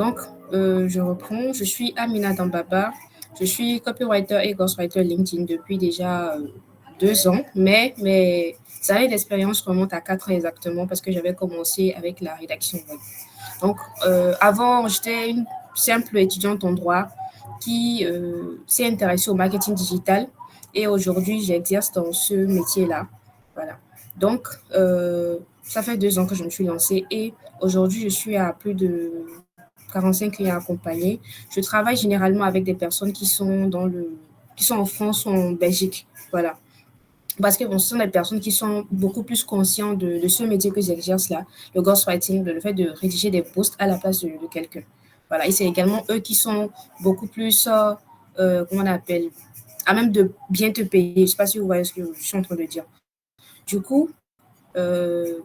Donc, je reprends. Je suis Amina Dambaba. Je suis copywriter et ghostwriter LinkedIn depuis déjà 2 ans, mais mes années d'expérience remontent à 4 ans exactement parce que j'avais commencé avec la rédaction web. Donc, avant, j'étais une simple étudiante en droit qui s'est intéressée au marketing digital et aujourd'hui, j'exerce dans ce métier-là. Voilà. Donc, ça fait 2 ans que je me suis lancée et aujourd'hui, je suis à plus de 45 clients accompagnés. Je travaille généralement avec des personnes qui sont en France ou en Belgique. Voilà. Parce que bon, ce sont des personnes qui sont beaucoup plus conscientes de ce métier que j'exerce là, le ghostwriting, le fait de rédiger des posts à la place de quelqu'un. Voilà. Et c'est également eux qui sont beaucoup plus, comment on appelle, à même de bien te payer. Je ne sais pas si vous voyez ce que je suis en train de dire. Du coup, euh,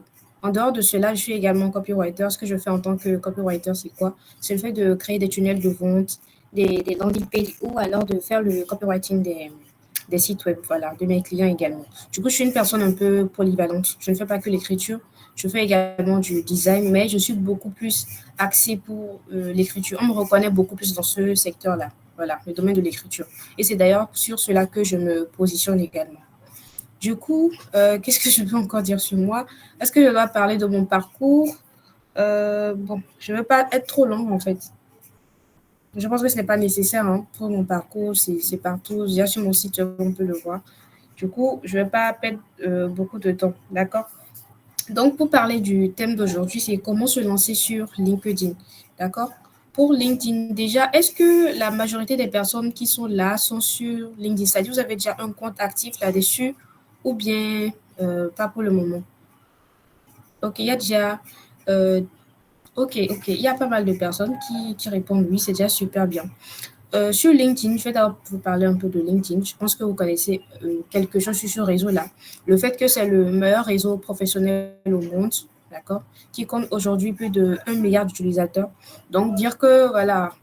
en dehors de cela, je suis également copywriter. Ce que je fais en tant que copywriter, c'est quoi? C'est le fait de créer des tunnels de vente, des landing pages ou alors de faire le copywriting des sites web, voilà, de mes clients également. Du coup, je suis une personne un peu polyvalente. Je ne fais pas que l'écriture, je fais également du design, mais je suis beaucoup plus axée pour l'écriture. On me reconnaît beaucoup plus dans ce secteur-là, voilà, le domaine de l'écriture. Et c'est d'ailleurs sur cela que je me positionne également. Du coup, qu'est-ce que je peux encore dire sur moi? Est-ce que je dois parler de mon parcours? Bon, je ne veux pas être trop longue en fait. Je pense que ce n'est pas nécessaire hein, pour mon parcours, c'est partout. Déjà sur mon site, on peut le voir. Du coup, je ne vais pas perdre beaucoup de temps, d'accord? Donc, pour parler du thème d'aujourd'hui, c'est comment se lancer sur LinkedIn, d'accord? Pour LinkedIn, déjà, est-ce que la majorité des personnes qui sont là sont sur LinkedIn? C'est-à-dire, vous avez déjà un compte actif là-dessus ou bien pas pour le moment? Ok, il y a déjà... euh, ok, il y a pas mal de personnes qui répondent oui, c'est déjà super bien. Sur LinkedIn, je vais d'abord vous parler un peu de LinkedIn. Je pense que vous connaissez quelque chose sur ce réseau-là. Le fait que c'est le meilleur réseau professionnel au monde, d'accord, qui compte aujourd'hui plus de 1 milliard d'utilisateurs. Donc, dire que, voilà,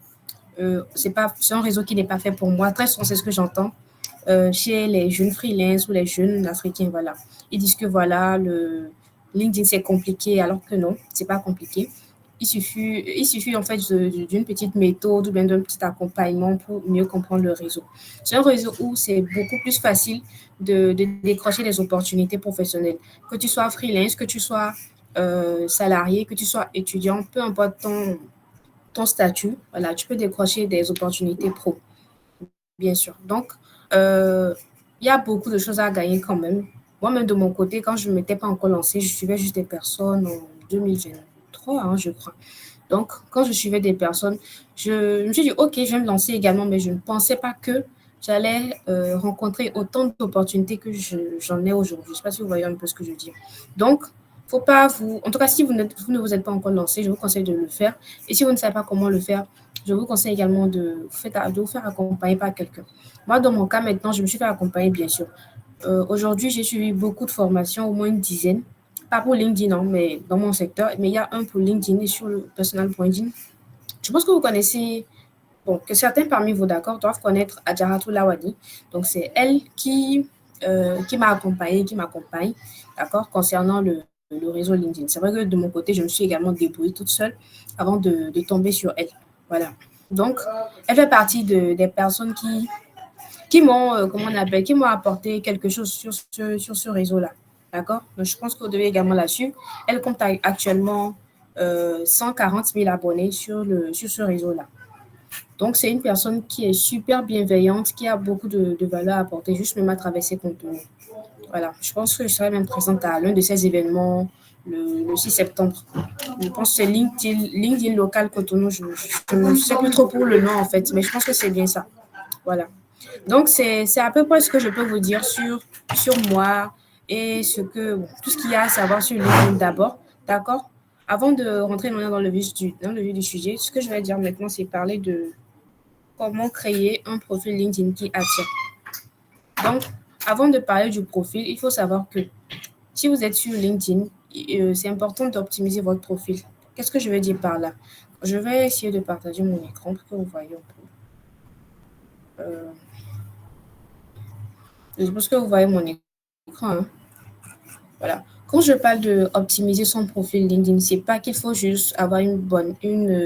c'est un réseau qui n'est pas fait pour moi. Très souvent, c'est ce que j'entends chez les jeunes freelance ou les jeunes africains, voilà. Ils disent que, voilà, le LinkedIn, c'est compliqué, alors que non, c'est pas compliqué. Il suffit en fait d'une petite méthode ou bien d'un petit accompagnement pour mieux comprendre le réseau. C'est un réseau où c'est beaucoup plus facile de décrocher des opportunités professionnelles. Que tu sois freelance, que tu sois salarié, que tu sois étudiant, peu importe ton statut, voilà, tu peux décrocher des opportunités pro, bien sûr. Donc, euh, il y a beaucoup de choses à gagner quand même. Moi-même, de mon côté, quand je ne m'étais pas encore lancée, je suivais juste des personnes en 2023, hein, je crois. Donc, quand je suivais des personnes, je me suis dit, OK, je vais me lancer également, mais je ne pensais pas que j'allais rencontrer autant d'opportunités que j'en ai aujourd'hui. Je ne sais pas si vous voyez un peu ce que je veux dire. Donc, faut pas vous... En tout cas, si vous ne vous êtes pas encore lancé, je vous conseille de le faire. Et si vous ne savez pas comment le faire, je vous conseille également de vous faire accompagner par quelqu'un. Moi, dans mon cas, maintenant, je me suis fait accompagner, bien sûr. Aujourd'hui, j'ai suivi beaucoup de formations, au moins une dizaine. Pas pour LinkedIn, non, mais dans mon secteur. Mais il y a un pour LinkedIn et sur le personal branding. Je pense que vous connaissez, bon, que certains parmi vous, d'accord, doivent connaître Adjaratou Lawadi. Donc, c'est elle qui m'a accompagnée, qui m'accompagne, d'accord, concernant le réseau LinkedIn. C'est vrai que de mon côté, je me suis également débrouillée toute seule avant de tomber sur elle. Voilà. Donc, elle fait partie des personnes qui m'ont, comment on appelle, qui m'ont apporté quelque chose sur ce réseau-là. D'accord? Donc, je pense que vous devez également la suivre. Elle compte actuellement 140 000 abonnés sur ce réseau-là. Donc, c'est une personne qui est super bienveillante, qui a beaucoup de valeur à apporter, juste même à travers ses contenus. Voilà. Je pense que je serai même présente à l'un de ces événements le 6 septembre. Je pense que c'est LinkedIn local Cotonou. Je ne sais plus trop pour le nom, en fait, mais je pense que c'est bien ça. Voilà. Donc, c'est à peu près ce que je peux vous dire sur moi et bon, tout ce qu'il y a à savoir sur LinkedIn d'abord. D'accord? Avant de rentrer maintenant dans le vif du sujet, ce que je vais dire maintenant, c'est parler de comment créer un profil LinkedIn qui attire. Donc, avant de parler du profil, il faut savoir que si vous êtes sur LinkedIn, c'est important d'optimiser votre profil. Qu'est-ce que je veux dire par là? Je vais essayer de partager mon écran pour que vous voyez un peu. Je pense que vous voyez mon écran, hein. Voilà. Quand je parle d'optimiser son profil LinkedIn, c'est pas qu'il faut juste avoir une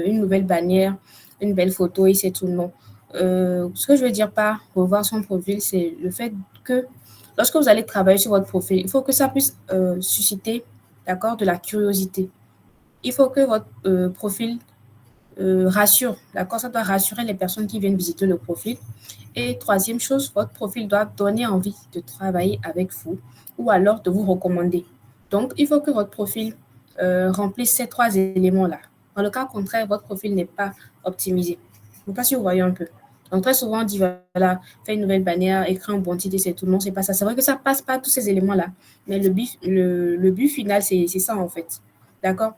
nouvelle bannière, une belle photo et c'est tout, non. Ce que je veux dire par revoir son profil, c'est le fait que lorsque vous allez travailler sur votre profil, il faut que ça puisse susciter, d'accord, de la curiosité. Il faut que votre profil rassure, d'accord, ça doit rassurer les personnes qui viennent visiter le profil. Et troisième chose, votre profil doit donner envie de travailler avec vous ou alors de vous recommander. Donc, il faut que votre profil remplisse ces trois éléments-là. Dans le cas contraire, votre profil n'est pas optimisé. Je ne sais pas si vous voyez un peu. Donc, très souvent, on dit, voilà, fais une nouvelle bannière, écris un bon titre, c'est tout. Non, c'est pas ça. C'est vrai que ça passe pas tous ces éléments-là. Mais le but final, c'est ça, en fait. D'accord?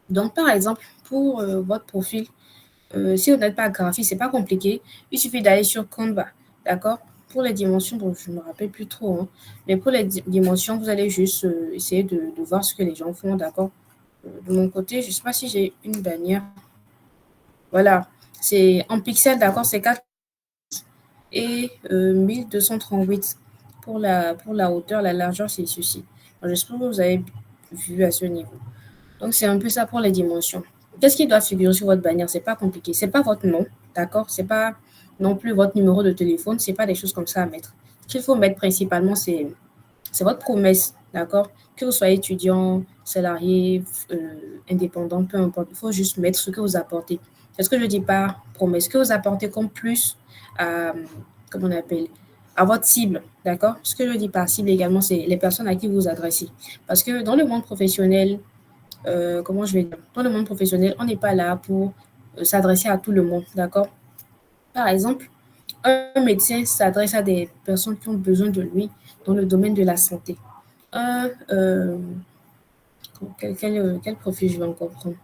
Donc, par exemple, pour votre profil, si vous n'êtes pas graphiste, c'est pas compliqué. Il suffit d'aller sur Canva, d'accord? Pour les dimensions, bon, je ne me rappelle plus trop, hein, mais pour les dimensions, vous allez juste essayer de voir ce que les gens font, d'accord? De mon côté, je ne sais pas si j'ai une bannière. Voilà, c'est en pixels, d'accord? C'est 4 et 1238 pour la hauteur, la largeur, c'est ceci. J'espère que vous avez vu à ce niveau. Donc, c'est un peu ça pour les dimensions. Qu'est-ce qui doit figurer sur votre bannière? C'est pas compliqué. C'est pas votre nom, d'accord? C'est pas non plus votre numéro de téléphone. C'est pas des choses comme ça à mettre. Ce qu'il faut mettre principalement, c'est votre promesse, d'accord? Que vous soyez étudiant, salarié, indépendant, peu importe. Il faut juste mettre ce que vous apportez. C'est ce que je dis par promesse. Ce que vous apportez comme plus à, comment on appelle, à votre cible, d'accord? Ce que je dis par cible également, c'est les personnes à qui vous vous adressez. Parce que dans le monde professionnel, comment je vais dire, dans le monde professionnel, on n'est pas là pour s'adresser à tout le monde, d'accord? Par exemple, un médecin s'adresse à des personnes qui ont besoin de lui dans le domaine de la santé. Un, quel profil je vais encore prendre?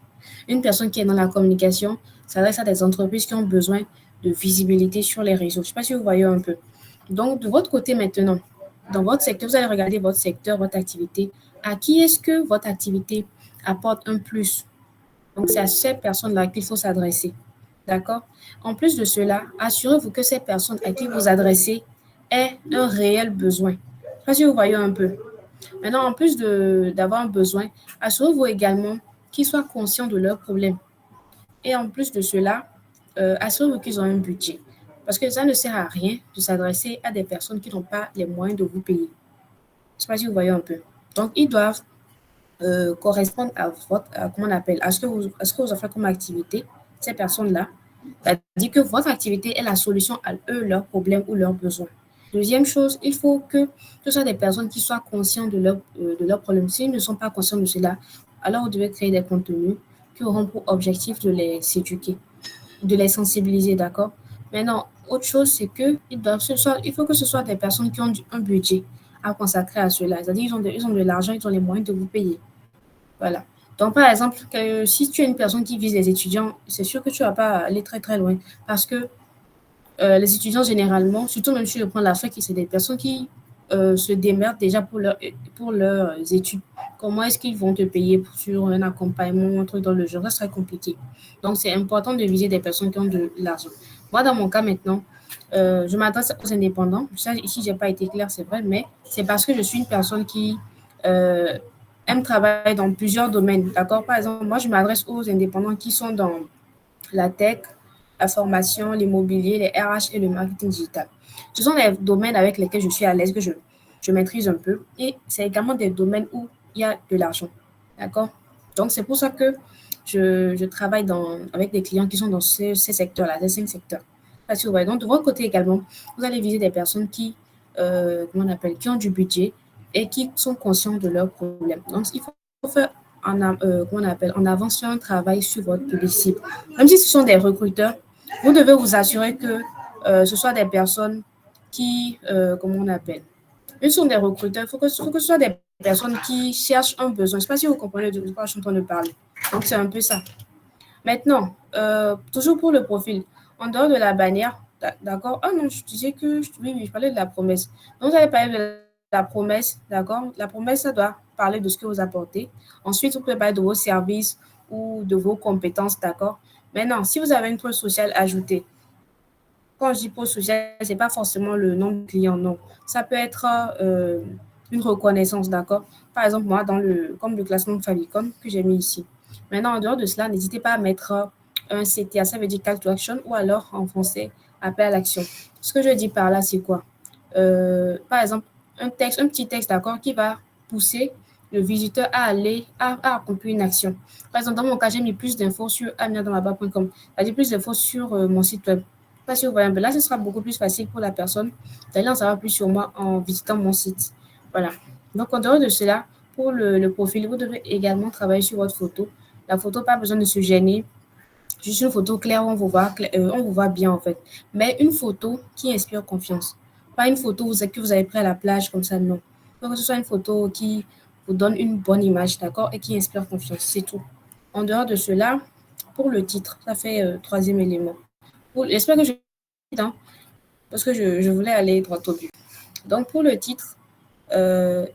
Une personne qui est dans la communication s'adresse à des entreprises qui ont besoin de visibilité sur les réseaux. Je ne sais pas si vous voyez un peu. Donc, de votre côté maintenant, dans votre secteur, vous allez regarder votre secteur, votre activité. À qui est-ce que votre activité apporte un plus? Donc, c'est à ces personnes-là qu'il faut s'adresser. D'accord? En plus de cela, assurez-vous que ces personnes à qui vous adressez aient un réel besoin. Je ne sais pas si vous voyez un peu. Maintenant, en plus d'avoir un besoin, assurez-vous également qu'ils soient conscients de leurs problèmes. Et en plus de cela, assurez-vous qu'ils ont un budget. Parce que ça ne sert à rien de s'adresser à des personnes qui n'ont pas les moyens de vous payer. Je ne sais pas si vous voyez un peu. Donc, ils doivent correspondre à comment on appelle, à ce que vous offrez comme activité, ces personnes-là. C'est-à-dire que votre activité est la solution à eux, leurs problèmes ou leurs besoins. Deuxième chose, il faut que ce soit des personnes qui soient conscientes de leurs problèmes. S'ils ne sont pas conscients de cela, alors vous devez créer des contenus qui auront pour objectif de les éduquer, de les sensibiliser, d'accord? Maintenant, autre chose, c'est que il faut que ce soit des personnes qui ont un budget à consacrer à cela. C'est-à-dire ils ont de l'argent, ils ont les moyens de vous payer. Voilà. Donc, par exemple, si tu es une personne qui vise les étudiants, c'est sûr que tu ne vas pas aller très, très loin. Parce que les étudiants, généralement, surtout même si je prends l'Afrique, c'est des personnes qui se démerdent déjà pour leurs études. Comment est-ce qu'ils vont te payer sur un accompagnement, un truc dans le genre? Ça serait compliqué. Donc, c'est important de viser des personnes qui ont de l'argent. Moi, dans mon cas maintenant, je m'adresse aux indépendants. Ça, ici, je n'ai pas été claire, c'est vrai, mais c'est parce que je suis une personne qui euh, aime travailler dans plusieurs domaines. D'accord? Par exemple, moi, je m'adresse aux indépendants qui sont dans la tech, la formation, l'immobilier, les RH et le marketing digital. Ce sont des domaines avec lesquels je suis à l'aise, que je maîtrise un peu. Et c'est également des domaines où il y a de l'argent. D'accord? Donc, c'est pour ça que je travaille avec des clients qui sont dans ces secteurs-là, ces 5 secteurs. Parce que, ouais, donc, de votre côté également, vous allez viser des personnes comment on appelle, qui ont du budget et qui sont conscients de leurs problèmes. Donc, il faut faire comment on appelle, en avance sur un travail sur votre public cible. Même si ce sont des recruteurs, vous devez vous assurer que ce soit des personnes qui, comment on appelle, ils sont des recruteurs, faut que ce soit des personnes qui cherchent un besoin. Je ne sais pas si vous comprenez de quoi je suis en train de parler. Donc, c'est un peu ça. Maintenant, toujours pour le profil, en dehors de la bannière, d'accord? Ah non, je disais que, oui, je parlais de la promesse. Donc, vous allez parler de la promesse, d'accord? La promesse, ça doit parler de ce que vous apportez. Ensuite, vous pouvez parler de vos services ou de vos compétences, d'accord? Maintenant, si vous avez une preuve sociale ajoutée, quand je dis preuve sociale, ce n'est pas forcément le nom du client, non. Ça peut être une reconnaissance, d'accord? Par exemple, moi, comme le classement Favicon que j'ai mis ici. Maintenant, en dehors de cela, n'hésitez pas à mettre un CTA, ça veut dire Call to Action, ou alors en français, appel à l'action. Ce que je dis par là, c'est quoi? Par exemple, un petit texte, d'accord, qui va pousser le visiteur à à accomplir une action. Par exemple, dans mon cas, j'ai mis plus d'infos sur aminadamaba.com, c'est-à-dire plus d'infos sur mon site web. Pas si vous voyez un peu. Là, ce sera beaucoup plus facile pour la personne d'aller en savoir plus sur moi en visitant mon site. Voilà. Donc, en dehors de cela, pour le profil, vous devez également travailler sur votre photo. La photo, pas besoin de se gêner. Juste une photo claire où on vous voit bien, en fait. Mais une photo qui inspire confiance. Pas une photo que vous avez pris à la plage comme ça, non. Il faut que ce soit une photo qui vous donne une bonne image, d'accord, et qui inspire confiance. C'est tout. En dehors de cela, pour le titre, ça fait troisième élément. J'espère que je hein, parce que je voulais aller droit au but. Donc, pour le titre, euh,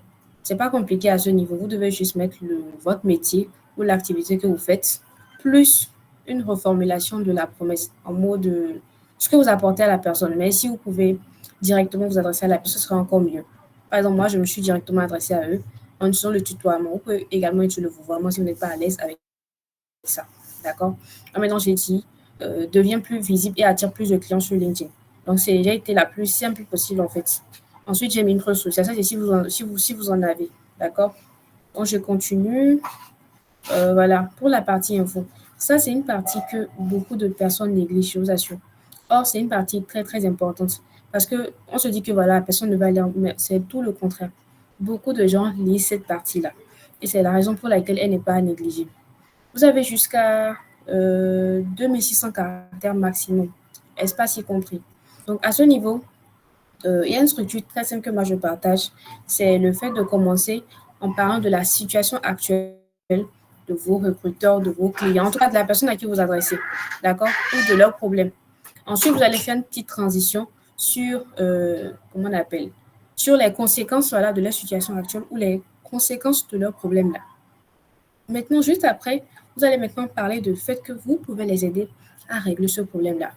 c'est pas compliqué à ce niveau. Vous devez juste mettre votre métier ou l'activité que vous faites, plus une reformulation de la promesse en mode de ce que vous apportez à la personne. Mais si vous pouvez directement vous adresser à la personne, ce serait encore mieux. Par exemple, moi, je me suis directement adressée à eux en utilisant le tutoiement. Vous pouvez également utiliser le vouvoiement si vous n'êtes pas à l'aise avec ça. D'accord? Maintenant, j'ai dit, devient plus visible et attire plus de clients sur LinkedIn. Donc, j'ai été la plus simple possible, en fait. Ensuite, j'ai mis une ressource. Ça, c'est si vous en avez. D'accord? Donc, je continue. Voilà, pour la partie info. Ça, c'est une partie que beaucoup de personnes négligent, je vous assure. Or, c'est une partie très, très importante. Parce que on se dit que voilà, personne ne va lire, mais c'est tout le contraire. Beaucoup de gens lisent cette partie-là. Et c'est la raison pour laquelle elle n'est pas négligée. Vous avez jusqu'à 2600 caractères maximum, espace y compris. Donc, à ce niveau, il y a une structure très simple que moi je partage. C'est le fait de commencer en parlant de la situation actuelle de vos recruteurs, de vos clients, en tout cas de la personne à qui vous adressez, d'accord, ou de leurs problèmes. Ensuite, vous allez faire une petite transition sur, comment on appelle, sur les conséquences voilà, de leur situation actuelle ou les conséquences de leurs problèmes là. Maintenant, juste après, vous allez maintenant parler du fait que vous pouvez les aider à régler ce problème-là.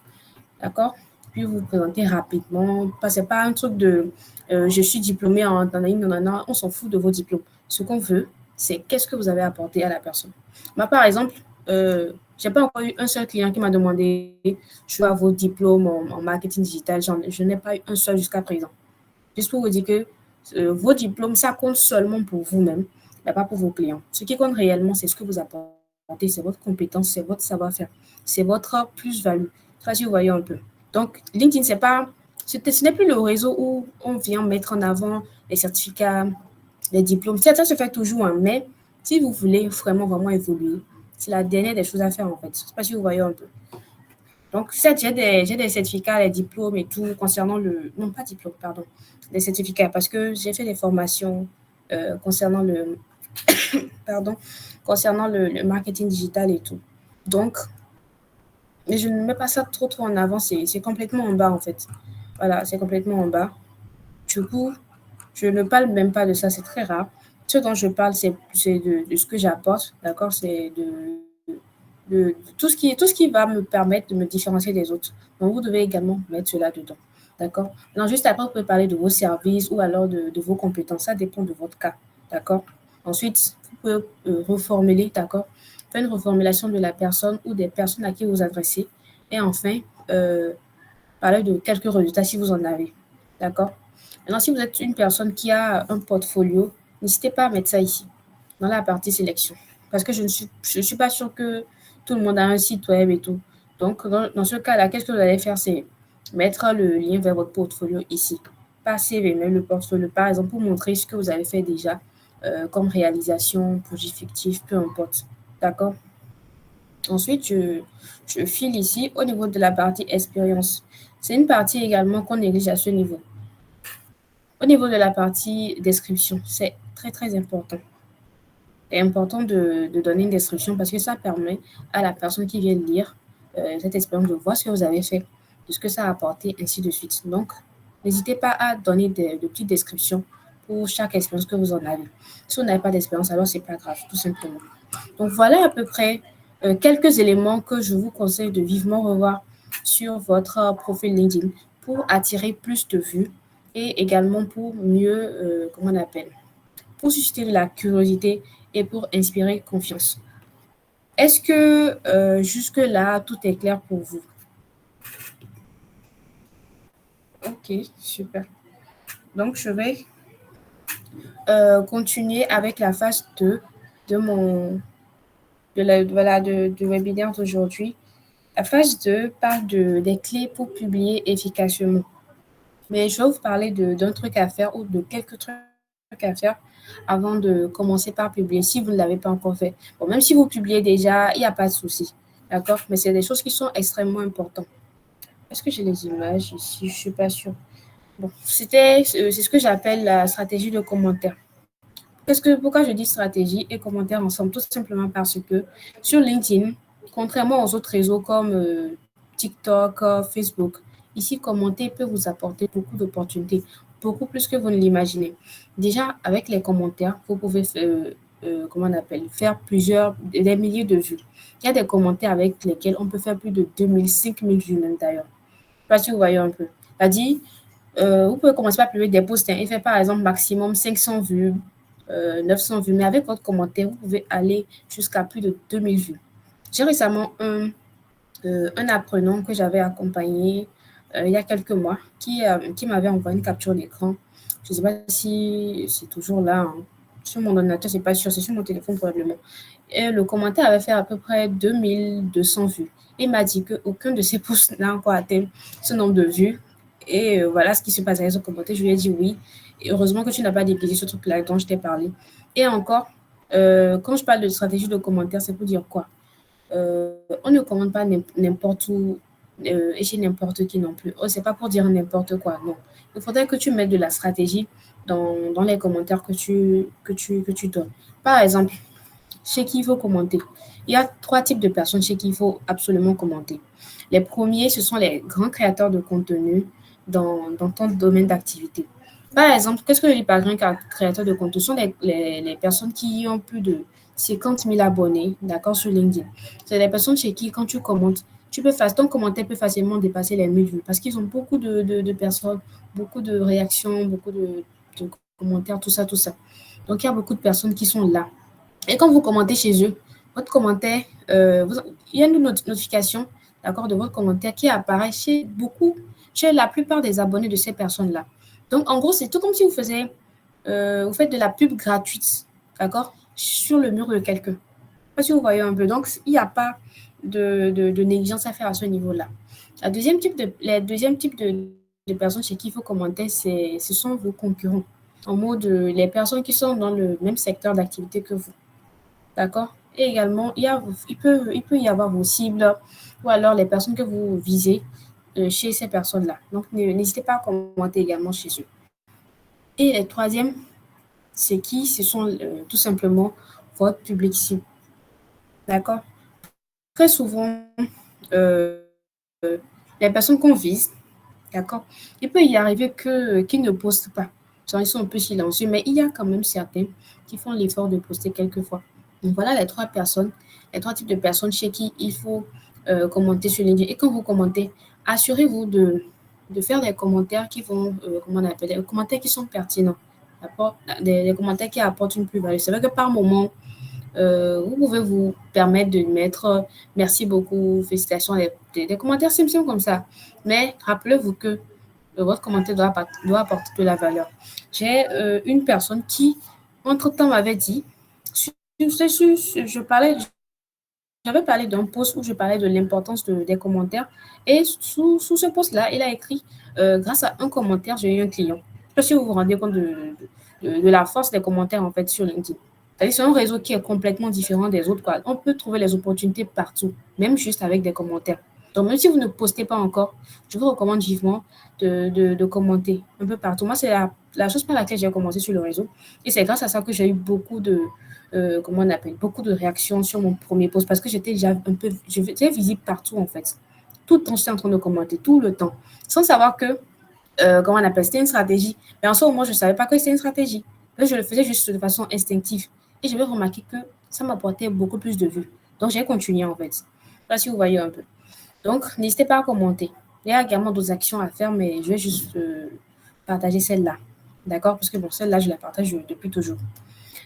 D'accord? Puis vous vous présentez rapidement. Ce n'est pas un truc de je suis diplômé en nanana. On s'en fout de vos diplômes. Ce qu'on veut, c'est qu'est-ce que vous avez apporté à la personne. Moi, par exemple, je n'ai pas encore eu un seul client qui m'a demandé je veux vos diplômes en marketing digital. Je n'ai pas eu un seul jusqu'à présent. Juste pour vous dire que vos diplômes, ça compte seulement pour vous-même, mais pas pour vos clients. Ce qui compte réellement, c'est ce que vous apportez, c'est votre compétence, c'est votre savoir-faire, c'est votre plus-value. Ça, si vous voyez un peu. Donc, LinkedIn, ce n'est plus le réseau où on vient mettre en avant les certificats, les diplômes. Ça se fait toujours, hein, mais si vous voulez vraiment, vraiment évoluer, c'est la dernière des choses à faire, en fait. Je ne sais pas si vous voyez un peu. Donc, certes, j'ai des certificats, les diplômes et tout concernant le... Non, pas diplôme, pardon. Des certificats parce que j'ai fait des formations concernant pardon, concernant le marketing digital et tout. Donc, mais je ne mets pas ça trop en avant. C'est complètement en bas, en fait. Voilà, c'est complètement en bas. Du coup, je ne parle même pas de ça. C'est très rare. Ce dont je parle, c'est de ce que j'apporte. D'accord? C'est de tout ce qui va me permettre de me différencier des autres. Donc, vous devez également mettre cela dedans. D'accord? Alors, juste après, vous pouvez parler de vos services ou alors de vos compétences. Ça dépend de votre cas. D'accord? Ensuite, vous pouvez reformuler, d'accord? Faire une reformulation de la personne ou des personnes à qui vous adressez. Et enfin, parler de quelques résultats si vous en avez. D'accord? Maintenant, si vous êtes une personne qui a un portfolio, n'hésitez pas à mettre ça ici, dans la partie sélection. Parce que je ne suis pas sûre que tout le monde a un site web et tout. Donc, dans ce cas-là, qu'est-ce que vous allez faire? C'est mettre le lien vers votre portfolio ici. Pas CV, mais le portfolio, par exemple, pour montrer ce que vous avez fait déjà comme réalisation, projet fictif, peu importe. D'accord? Ensuite, je file ici au niveau de la partie expérience. C'est une partie également qu'on néglige à ce niveau. Au niveau de la partie description, c'est très, très important. C'est important de donner une description parce que ça permet à la personne qui vient lire cette expérience de voir ce que vous avez fait, de ce que ça a apporté, ainsi de suite. Donc, n'hésitez pas à donner de petites descriptions pour chaque expérience que vous en avez. Si vous n'avez pas d'expérience, alors c'est pas grave, tout simplement. Donc, voilà à peu près quelques éléments que je vous conseille de vivement revoir sur votre profil LinkedIn pour attirer plus de vues et également pour mieux, comment on appelle, pour susciter de la curiosité et pour inspirer confiance. Est-ce que jusque-là, tout est clair pour vous? Ok, super. Donc, je vais continuer avec la phase 2 de mon voilà, de webinaire d'aujourd'hui. La phase 2 parle des clés pour publier efficacement. Mais je vais vous parler d'un truc à faire ou de quelques trucs à faire avant de commencer par publier si vous ne l'avez pas encore fait. Bon, même si vous publiez déjà, il n'y a pas de souci. D'accord? Mais c'est des choses qui sont extrêmement importantes. Est-ce que j'ai les images ici? Je ne suis pas sûre. Bon, c'est ce que j'appelle la stratégie de commentaire. Pourquoi je dis stratégie et commentaire ensemble? Tout simplement parce que sur LinkedIn, contrairement aux autres réseaux comme TikTok, Facebook, ici, commenter peut vous apporter beaucoup d'opportunités, beaucoup plus que vous ne l'imaginez. Déjà, avec les commentaires, vous pouvez comment on appelle, faire des milliers de vues. Il y a des commentaires avec lesquels on peut faire plus de 2000, 5000 vues même d'ailleurs. Je sais pas si vous voyez un peu. C'est-à-dire, vous pouvez commencer par publier des posts et faire par exemple maximum 500 vues, 900 vues, mais avec votre commentaire, vous pouvez aller jusqu'à plus de 2000 vues. J'ai récemment un apprenant que j'avais accompagné il y a quelques mois qui m'avait envoyé une capture d'écran. Je ne sais pas si c'est toujours là. Hein. Sur mon ordinateur, je ne sais pas sûr, c'est sur mon téléphone probablement. Et le commentaire avait fait à peu près 2200 vues. Il m'a dit qu'aucun de ses posts n'a encore atteint ce nombre de vues. Et voilà ce qui se passe avec ce commentaire. Je lui ai dit oui. Et heureusement que tu n'as pas négligé ce truc-là dont je t'ai parlé. Et encore, quand je parle de stratégie de commentaire, c'est pour dire quoi? On ne commande pas n'importe où et chez n'importe qui non plus. Oh, c'est pas pour dire n'importe quoi, non. Il faudrait que tu mettes de la stratégie dans les commentaires que tu donnes. Par exemple, chez qui il faut commenter. Il y a 3 types de personnes chez qui il faut absolument commenter. Les premiers, ce sont les grands créateurs de contenu dans ton domaine d'activité. Par exemple, qu'est-ce que je dis par grand créateur de contenu? Ce sont les personnes qui ont plus de 50 000 abonnés, d'accord, sur LinkedIn. C'est les personnes chez qui, quand tu commentes, ton commentaire peut facilement dépasser les 1000 vues parce qu'ils ont beaucoup de personnes, beaucoup de réactions, beaucoup de commentaires, tout ça, tout ça. Donc, il y a beaucoup de personnes qui sont là. Et quand vous commentez chez eux, votre commentaire, il y a une notification, d'accord, de votre commentaire qui apparaît chez la plupart des abonnés de ces personnes-là. Donc, en gros, c'est tout comme si vous faites de la pub gratuite, d'accord, sur le mur de quelqu'un. Je ne sais pas si vous voyez un peu. Donc, il n'y a pas de négligence à faire à ce niveau-là. Les deuxième type de personnes chez qui il faut commenter, ce sont vos concurrents. En mode, les personnes qui sont dans le même secteur d'activité que vous. D'accord? Et également, il peut y avoir vos cibles ou alors les personnes que vous visez chez ces personnes-là. Donc, n'hésitez pas à commenter également chez eux. Et les troisième, c'est qui? Ce sont tout simplement votre public cible. D'accord? Très souvent, euh, les personnes qu'on vise, d'accord? Il peut y arriver qu'ils ne postent pas. Genre, ils sont un peu silencieux, mais il y a quand même certains qui font l'effort de poster quelquefois. Donc, voilà les trois types de personnes chez qui il faut commenter sur LinkedIn. Et quand vous commentez, assurez-vous de faire des commentaires qui vont, comment on appelle, des commentaires qui sont pertinents, des commentaires qui apportent une plus-value. C'est vrai que par moment, vous pouvez vous permettre de mettre merci beaucoup, félicitations, des commentaires simples comme ça. Mais rappelez-vous que votre commentaire doit apporter de la valeur. J'ai une personne qui, entre-temps, m'avait dit, j'avais parlé d'un post où je parlais de l'importance des commentaires. Et sous ce post-là, il a écrit, grâce à un commentaire, j'ai eu un client. Je ne sais pas si vous vous rendez compte de la force des commentaires, en fait, sur LinkedIn. C'est un réseau qui est complètement différent des autres, quoi. On peut trouver les opportunités partout, même juste avec des commentaires. Donc, même si vous ne postez pas encore, je vous recommande vivement de commenter un peu partout. Moi, c'est la chose par laquelle j'ai commencé sur le réseau. Et c'est grâce à ça que j'ai eu comment on appelle, beaucoup de réactions sur mon premier post parce que j'étais déjà j'étais visible partout, en fait. Tout le temps, j'étais en train de commenter, tout le temps. Sans savoir que, comment on appelle, c'était une stratégie. Mais en ce moment, je ne savais pas que c'était une stratégie. Je le faisais juste de façon instinctive. Et j'avais remarqué que ça m'apportait beaucoup plus de vues. Donc, j'ai continué, en fait. Là, si vous voyez un peu. Donc, n'hésitez pas à commenter. Il y a également d'autres actions à faire, mais je vais juste partager celle-là. D'accord? Parce que bon, celle-là, je la partage depuis toujours.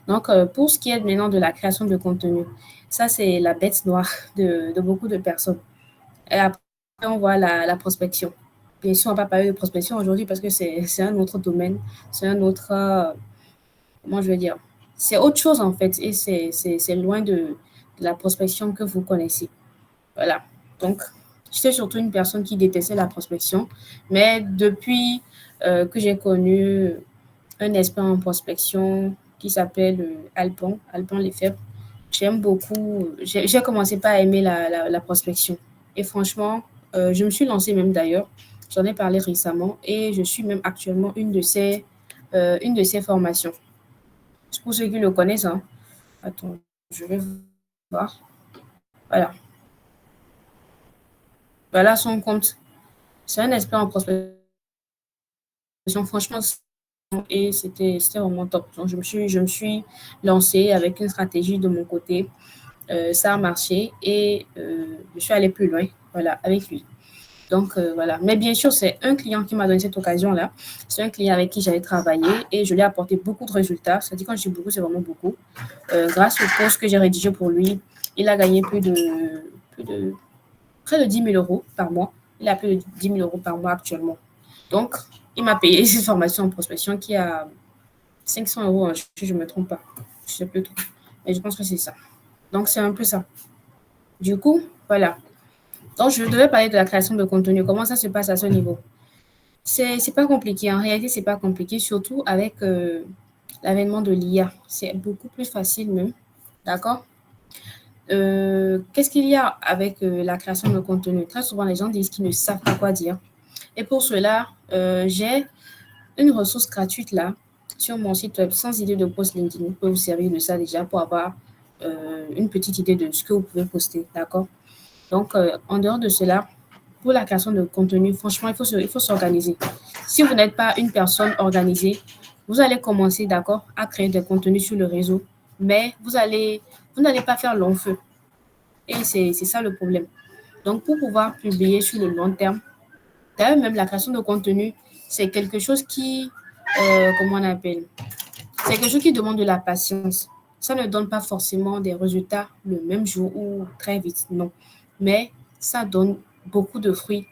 Donc, pour ce qui est maintenant de la création de contenu, ça, c'est la bête noire de beaucoup de personnes. Et après, on voit la prospection. Bien sûr, on ne va pas parler de prospection aujourd'hui parce que c'est un autre domaine, c'est un autre, comment je vais dire, c'est autre chose en fait, et c'est loin de la prospection que vous connaissez. Voilà. Donc, j'étais surtout une personne qui détestait la prospection, mais depuis que j'ai connu un expert en prospection qui s'appelle Alpan Lefebvre, j'aime beaucoup, j'ai commencé par aimer la prospection. Et franchement, je me suis lancée même d'ailleurs, j'en ai parlé récemment, et je suis même actuellement une de ces formations. Pour ceux qui le connaissent, hein. Attends, je vais voir. Voilà. Voilà son compte. C'est un expert en prospection. Franchement, et c'était vraiment top. Donc, je me suis lancée avec une stratégie de mon côté. Ça a marché et je suis allée plus loin, voilà, avec lui. Donc, voilà. Mais bien sûr, c'est un client qui m'a donné cette occasion-là. C'est un client avec qui j'avais travaillé et je lui ai apporté beaucoup de résultats. C'est-à-dire, quand je dis beaucoup, c'est vraiment beaucoup. Grâce au post que j'ai rédigé pour lui, il a gagné près de 10 000 euros par mois. Il a plus de 10 000 euros par mois actuellement. Donc, il m'a payé cette formation en prospection qui a 500 euros, hein, si je ne me trompe pas. Je ne sais plus trop. Mais je pense que c'est ça. Donc, c'est un peu ça. Du coup, voilà. Donc, je devais parler de la création de contenu. Comment ça se passe à ce niveau? C'est pas compliqué. En réalité, c'est pas compliqué, surtout avec l'avènement de l'IA. C'est beaucoup plus facile même. D'accord? Qu'est-ce qu'il y a avec la création de contenu? Très souvent, les gens disent qu'ils ne savent pas quoi dire. Et pour cela, j'ai une ressource gratuite là sur mon site web sans idée de post LinkedIn. Vous pouvez vous servir de ça déjà pour avoir une petite idée de ce que vous pouvez poster. D'accord? Donc, en dehors de cela, pour la création de contenu, franchement, il faut s'organiser. Si vous n'êtes pas une personne organisée, vous allez commencer, d'accord, à créer des contenus sur le réseau, mais vous n'allez pas faire long feu. Et c'est ça le problème. Donc, pour pouvoir publier sur le long terme, d'ailleurs, même la création de contenu, c'est quelque chose qui, comment on appelle, c'est quelque chose qui demande de la patience. Ça ne donne pas forcément des résultats le même jour ou très vite, non. Mais ça donne beaucoup de fruits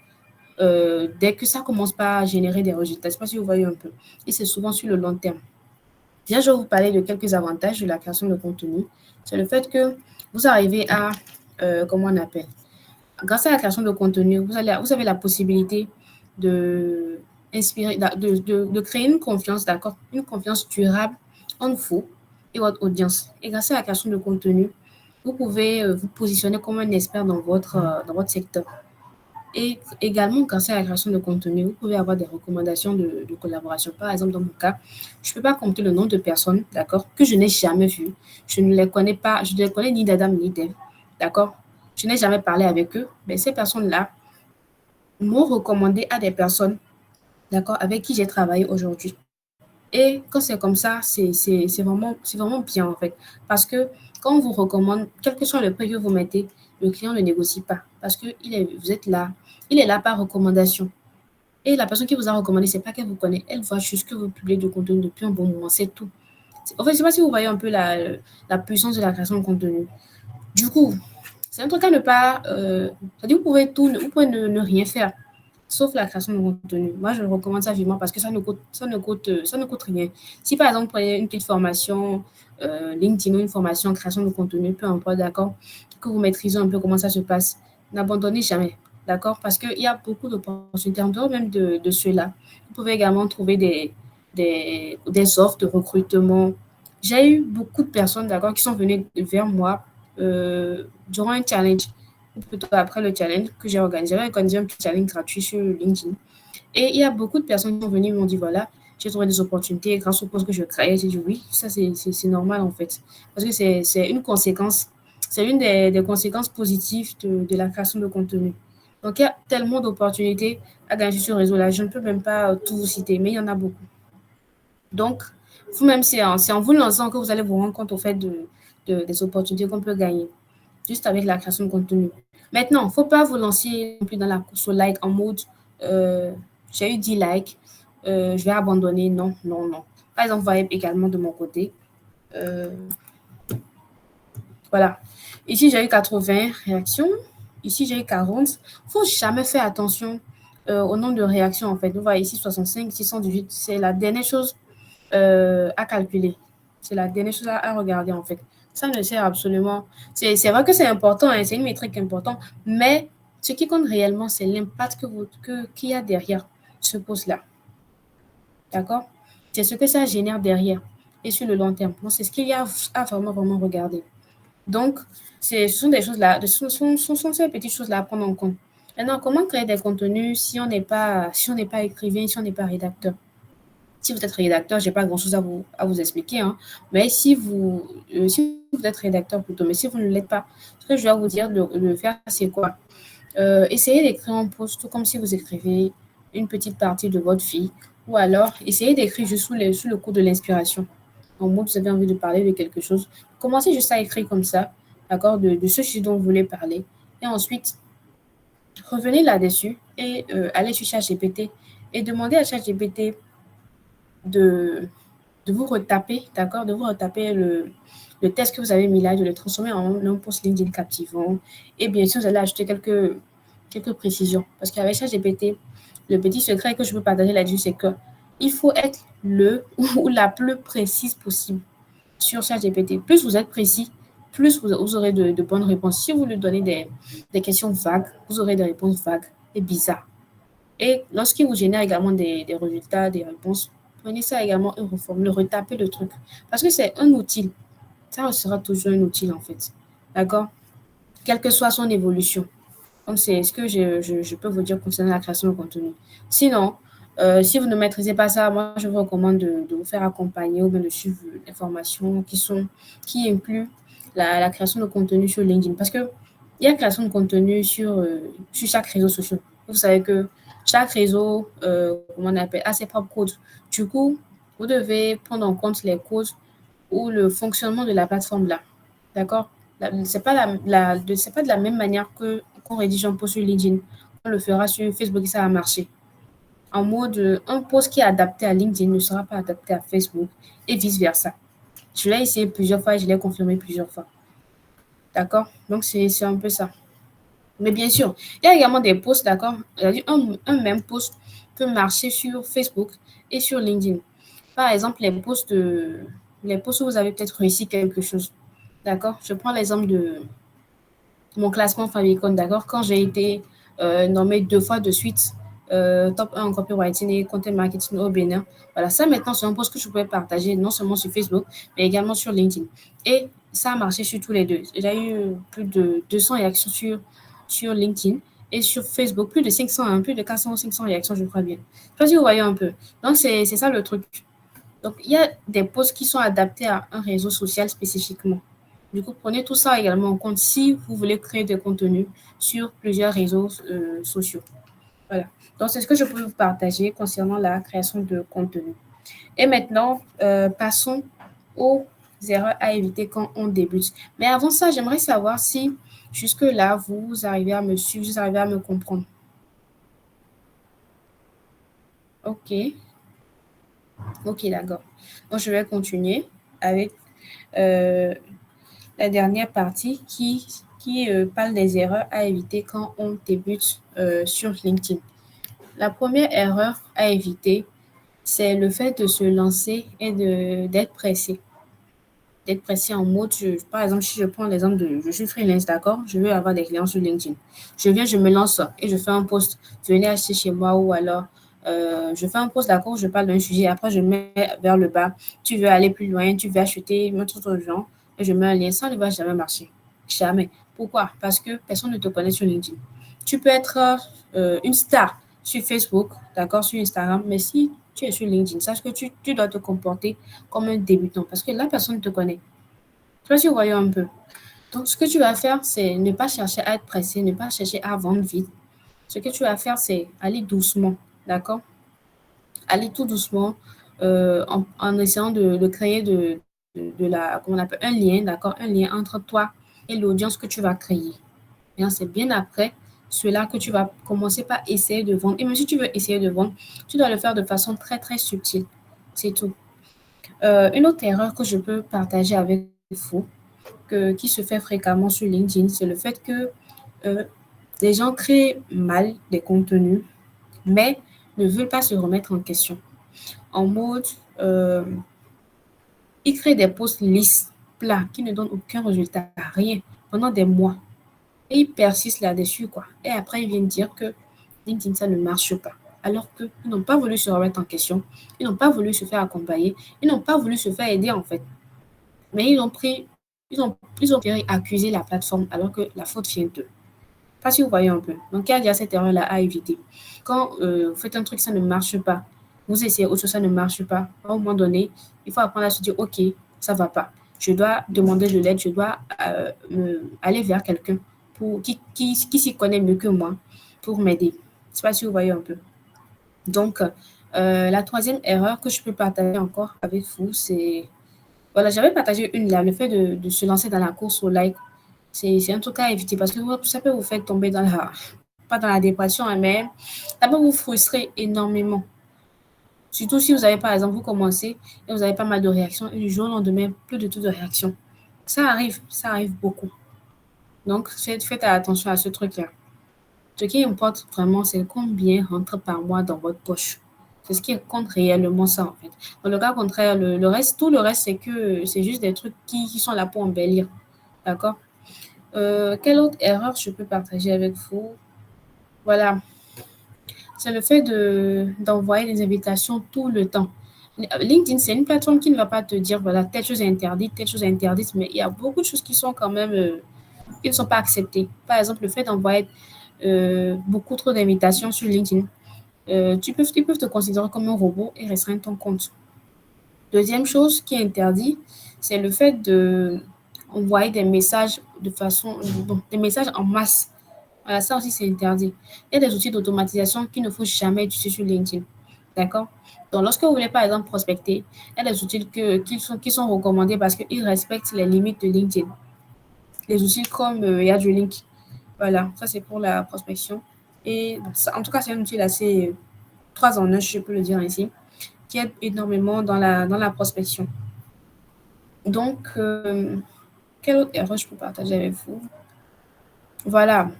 dès que ça commence pas à générer des résultats. Je ne sais pas si vous voyez un peu. Et c'est souvent sur le long terme. Bien, je vais vous parler de quelques avantages de la création de contenu. C'est le fait que vous arrivez à, comment on appelle, grâce à la création de contenu, vous avez la possibilité de de créer une confiance, d'accord, une confiance durable entre vous et votre audience. Et grâce à la création de contenu, vous pouvez vous positionner comme un expert dans votre secteur. Et également, grâce à la création de contenu, vous pouvez avoir des recommandations de collaboration. Par exemple, dans mon cas, je ne peux pas compter le nombre de personnes, d'accord, que je n'ai jamais vues. Je ne les connais pas, je ne les connais ni d'Adam ni d'Ève, d'accord. Je n'ai jamais parlé avec eux, mais ces personnes-là m'ont recommandé à des personnes, d'accord, avec qui j'ai travaillé aujourd'hui. Et quand c'est comme ça, c'est vraiment bien en fait. Parce que quand on vous recommande, quel que soit le prix que vous mettez, le client ne négocie pas. Parce que vous êtes là, il est là par recommandation. Et la personne qui vous a recommandé, c'est pas qu'elle vous connaît, elle voit juste que vous publiez du contenu depuis un bon moment, c'est tout. En fait, je ne sais pas si vous voyez un peu la puissance de la création de contenu. Du coup, c'est un truc à ne pas. C'est-à-dire, vous pouvez ne rien faire, sauf la création de contenu. Moi, je recommande ça vivement parce que ça ne coûte rien. Si par exemple, vous prenez une petite formation, LinkedIn ou une formation en création de contenu, peu importe, d'accord, que vous maîtrisez un peu comment ça se passe, n'abandonnez jamais, d'accord, parce qu'il y a beaucoup d'opportunités en dehors même de cela. Vous pouvez également trouver des offres de recrutement. J'ai eu beaucoup de personnes, d'accord, qui sont venues vers moi durant un challenge, ou plutôt après le challenge que j'ai organisé. J'avais organisé un petit challenge gratuit sur LinkedIn. Et il y a beaucoup de personnes qui sont venues et m'ont dit, voilà, j'ai trouvé des opportunités grâce au poste que je crée. J'ai dit, oui, ça c'est normal en fait. Parce que c'est une conséquence, c'est une des conséquences positives de la création de contenu. Donc, il y a tellement d'opportunités à gagner sur ce réseau-là. Je ne peux même pas tout vous citer, mais il y en a beaucoup. Donc, vous-même, c'est en vous lançant que vous allez vous rendre compte au fait des opportunités qu'on peut gagner juste avec la création de contenu. Maintenant, il ne faut pas vous lancer non plus dans la course au like en mode j'ai eu 10 likes je vais abandonner. Non, non, non. Par exemple, vous voyez également de mon côté. Euh, voilà. Ici, j'ai eu 80 réactions. Ici, j'ai eu 40. Il ne faut jamais faire attention au nombre de réactions, en fait. Vous voyez ici, 65, 618. C'est la dernière chose à calculer. C'est la dernière chose à regarder, en fait. Ça ne sert absolument. C'est vrai que c'est important, hein, c'est une métrique importante, mais ce qui compte réellement, c'est l'impact qu'il y a derrière ce post-là. D'accord? C'est ce que ça génère derrière et sur le long terme. Donc, c'est ce qu'il y a à vraiment, vraiment regarder. Donc, ce sont des choses-là, ce sont ces petites choses-là à prendre en compte. Maintenant, comment créer des contenus si on n'est pas écrivain, si on n'est pas rédacteur? Si vous êtes rédacteur, je n'ai pas grand-chose à vous expliquer, hein. Mais si vous êtes rédacteur plutôt, mais si vous ne l'êtes pas, ce que je dois vous dire de faire, c'est quoi? Essayez d'écrire un post tout comme si vous écrivez une petite partie de votre vie, ou alors essayez d'écrire juste sous le coup de l'inspiration. En mode, vous avez envie de parler de quelque chose. Commencez juste à écrire comme ça, d'accord, de ce sujet dont vous voulez parler. Et ensuite, revenez là-dessus et allez sur ChatGPT et demandez à ChatGPT de, de vous retaper, d'accord, de vous retaper le texte que vous avez mis là, de le transformer en un post LinkedIn captivant. Et bien sûr, vous allez ajouter quelques précisions. Parce qu'avec ChatGPT, le petit secret que je peux partager là-dessus, c'est que il faut être le ou la plus précise possible sur ChatGPT. Plus vous êtes précis, plus vous aurez de bonnes réponses. Si vous lui donnez des questions vagues, vous aurez des réponses vagues et bizarres. Et lorsqu'il vous génère également des résultats, des réponses, prenez ça également et reformulez, retapez le truc. Parce que c'est un outil. Ça sera toujours un outil, en fait. D'accord? Quelle que soit son évolution. Donc, c'est ce que je peux vous dire concernant la création de contenu. Sinon, si vous ne maîtrisez pas ça, moi, je vous recommande de vous faire accompagner ou bien de suivre les formations qui incluent la création de contenu sur LinkedIn. Parce que il y a création de contenu sur chaque réseau social. Vous savez que chaque réseau, comment on appelle, a ses propres codes. Du coup, vous devez prendre en compte les codes ou le fonctionnement de la plateforme là. D'accord? C'est pas c'est pas de la même manière que qu'on rédige un post sur LinkedIn. On le fera sur Facebook et ça va marcher. En mode, un post qui est adapté à LinkedIn ne sera pas adapté à Facebook et vice-versa. Je l'ai essayé plusieurs fois et je l'ai confirmé plusieurs fois. D'accord? Donc, c'est un peu ça. Mais bien sûr, il y a également des posts, d'accord? Un même post peut marcher sur Facebook et sur LinkedIn. Par exemple, les posts où vous avez peut-être réussi quelque chose. D'accord? Je prends l'exemple de mon classement Famicom, d'accord? Quand j'ai été nommée 2 fois de suite top 1 en copywriting et content marketing au Bénin. Voilà, ça maintenant, c'est un post que je pouvais partager non seulement sur Facebook, mais également sur LinkedIn. Et ça a marché sur tous les deux. J'ai eu plus de 200 réactions sur LinkedIn et sur Facebook, plus de 500, hein, plus de 400 ou 500 réactions, je crois bien. Je ne sais pas si vous voyez un peu. Donc, c'est ça le truc. Donc, il y a des posts qui sont adaptés à un réseau social spécifiquement. Du coup, prenez tout ça également en compte si vous voulez créer des contenus sur plusieurs réseaux sociaux. Voilà. Donc, c'est ce que je peux vous partager concernant la création de contenu. Et maintenant, passons aux erreurs à éviter quand on débute. Mais avant ça, j'aimerais savoir si jusque-là, vous arrivez à me suivre, vous arrivez à me comprendre. OK. OK, d'accord. Donc, je vais continuer avec euh, la dernière partie qui parle des erreurs à éviter quand on débute sur LinkedIn. La première erreur à éviter, c'est le fait de se lancer et d'être pressé. D'être pressé en mode, par exemple, si je prends l'exemple de je suis freelance, d'accord, je veux avoir des clients sur LinkedIn. Je me lance et je fais un post, venez acheter chez moi ou alors je fais un post, d'accord, je parle d'un sujet, après je mets vers le bas, tu veux aller plus loin, tu veux acheter notre gens et je mets un lien, ça ne va jamais marcher. Jamais. Pourquoi? Parce que personne ne te connaît sur LinkedIn. Tu peux être une star sur Facebook, d'accord, sur Instagram, mais si tu es sur LinkedIn, sache que tu dois te comporter comme un débutant parce que la personne ne te connaît. Tu vois, tu vois un peu. Donc, ce que tu vas faire, c'est ne pas chercher à être pressé, ne pas chercher à vendre vite. Ce que tu vas faire, c'est aller doucement, d'accord? Aller tout doucement en essayant de créer comment on appelle, un lien, d'accord? Un lien entre toi et l'audience que tu vas créer. Et c'est bien après cela que tu vas commencer par essayer de vendre. Et même si tu veux essayer de vendre, tu dois le faire de façon très, très subtile. C'est tout. Une autre erreur que je peux partager avec vous, qui se fait fréquemment sur LinkedIn, c'est le fait que euh, les gens créent mal des contenus, mais ne veulent pas se remettre en question. En mode, euh, ils créent des posts lisses, plats, qui ne donnent aucun résultat, rien, pendant des mois. Et ils persistent là-dessus, quoi. Et après, ils viennent dire que LinkedIn, ça ne marche pas. Alors qu'ils n'ont pas voulu se remettre en question, ils n'ont pas voulu se faire accompagner, ils n'ont pas voulu se faire aider, en fait. Mais ils ont préféré accuser la plateforme alors que la faute vient d'eux. Pas si vous voyez un peu. Donc, il y a déjà cette erreur-là à éviter. Quand vous faites un truc, ça ne marche pas. Vous essayez autre chose, ça ne marche pas. À un moment donné, il faut apprendre à se dire, OK, ça ne va pas. Je dois demander de l'aide, je dois aller vers quelqu'un qui s'y connaît mieux que moi pour m'aider. Je ne sais pas si vous voyez un peu. Donc, la troisième erreur que je peux partager encore avec vous, c'est... Voilà, j'avais partagé une là, le fait de se lancer dans la course au like. C'est un truc à éviter parce que ça peut vous faire tomber dans la, pas dans la dépression, hein, mais ça peut vous frustrer énormément. Surtout si vous avez, par exemple, vous commencez et vous avez pas mal de réactions et du jour au lendemain, plus de tout de réactions. Ça arrive beaucoup. Donc, faites attention à ce truc-là. Ce qui importe vraiment, c'est combien rentre par mois dans votre poche. C'est ce qui compte réellement ça, en fait. Dans le cas contraire, le reste, tout le reste, c'est que c'est juste des trucs qui sont là pour embellir. D'accord? Quelle autre erreur je peux partager avec vous? Voilà, c'est le fait d'envoyer des invitations tout le temps. LinkedIn, c'est une plateforme qui ne va pas te dire, voilà, telle chose est interdite, mais il y a beaucoup de choses qui sont quand même, qui ne sont pas acceptées. Par exemple, le fait d'envoyer beaucoup trop d'invitations sur LinkedIn, ils peuvent te considérer comme un robot et restreindre ton compte. Deuxième chose qui est interdit, c'est le fait de envoyer des messages de façon, bon, des messages en masse. Voilà, ça aussi, c'est interdit. Il y a des outils d'automatisation qu'il ne faut jamais utiliser sur LinkedIn. D'accord? Donc, lorsque vous voulez, par exemple, prospecter, il y a des outils qui sont recommandés parce qu'ils respectent les limites de LinkedIn. Les outils comme il y a du link. Voilà, ça, c'est pour la prospection. Et ça, en tout cas, c'est un outil assez 3 en 1, je peux le dire ainsi, qui aide énormément dans la prospection. Donc, quelle autre erreur je peux partager avec vous? Voilà,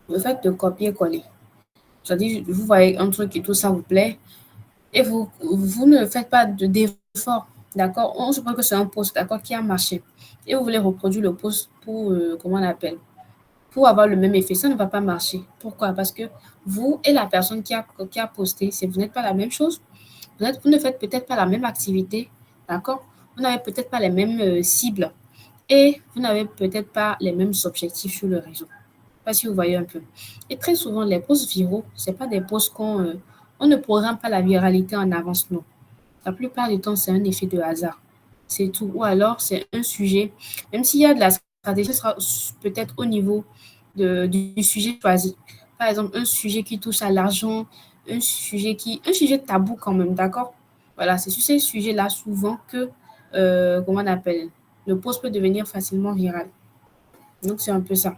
le fait de copier-coller. C'est-à-dire, vous voyez un truc et tout ça vous plaît, et vous ne faites pas d'effort, d'accord? On suppose que c'est un post, d'accord, qui a marché. Et vous voulez reproduire le post pour, comment on appelle, pour avoir le même effet. Ça ne va pas marcher. Pourquoi? Parce que vous et la personne qui a posté, vous n'êtes pas la même chose. Vous ne faites peut-être pas la même activité, d'accord? Vous n'avez peut-être pas les mêmes cibles et vous n'avez peut-être pas les mêmes objectifs sur le réseau. Pas si vous voyez un peu. Et très souvent, les posts viraux, ce n'est pas des posts on ne programme pas la viralité en avance, non. La plupart du temps, c'est un effet de hasard. C'est tout. Ou alors, c'est un sujet, même s'il y a de la stratégie, ce sera peut-être au niveau du sujet choisi. Par exemple, un sujet qui touche à l'argent, un sujet tabou quand même, d'accord? Voilà, c'est sur ces sujets-là souvent que, comment on appelle, le post peut devenir facilement viral. Donc, c'est un peu ça.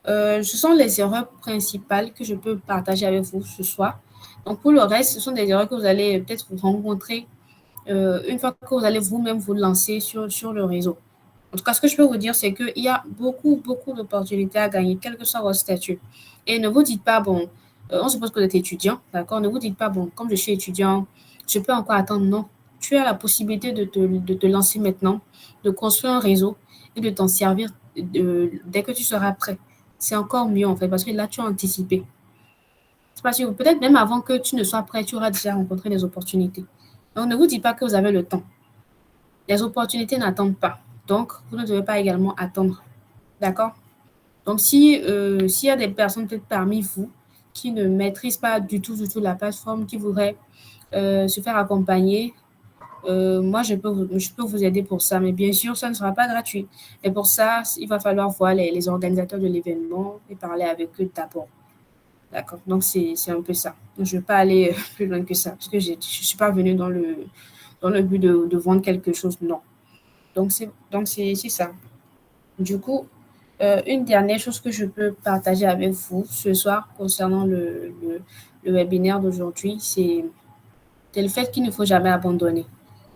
Ce sont les erreurs principales que je peux partager avec vous ce soir. Donc, pour le reste, ce sont des erreurs que vous allez peut-être vous rencontrer une fois que vous allez vous-même vous lancer sur le réseau. En tout cas, ce que je peux vous dire, c'est qu'il y a beaucoup, beaucoup d'opportunités à gagner, quel que soit votre statut. Et ne vous dites pas, bon, on suppose que vous êtes étudiant, d'accord? Ne vous dites pas, bon, comme je suis étudiant, je peux encore attendre. Non. Tu as la possibilité de te lancer maintenant, de construire un réseau et de t'en servir dès que tu seras prêt. C'est encore mieux, en fait, parce que là, tu as anticipé. C'est parce que peut-être même avant que tu ne sois prêt, tu auras déjà rencontré des opportunités. Donc, ne vous dites pas que vous avez le temps. Les opportunités n'attendent pas. Donc, vous ne devez pas également attendre. D'accord? Donc, s'il y a des personnes peut-être parmi vous qui ne maîtrisent pas du tout la plateforme, qui voudraient se faire accompagner, moi, je peux vous aider pour ça. Mais bien sûr, ça ne sera pas gratuit. Et pour ça, il va falloir voir les organisateurs de l'événement et parler avec eux d'abord. D'accord? Donc, c'est un peu ça. Donc, je ne vais pas aller plus loin que ça, parce que je ne suis pas venue dans le but de vendre quelque chose. Non. Donc, c'est ça. Du coup, Une dernière chose que je peux partager avec vous ce soir concernant le webinaire d'aujourd'hui, c'est le fait qu'il ne faut jamais abandonner.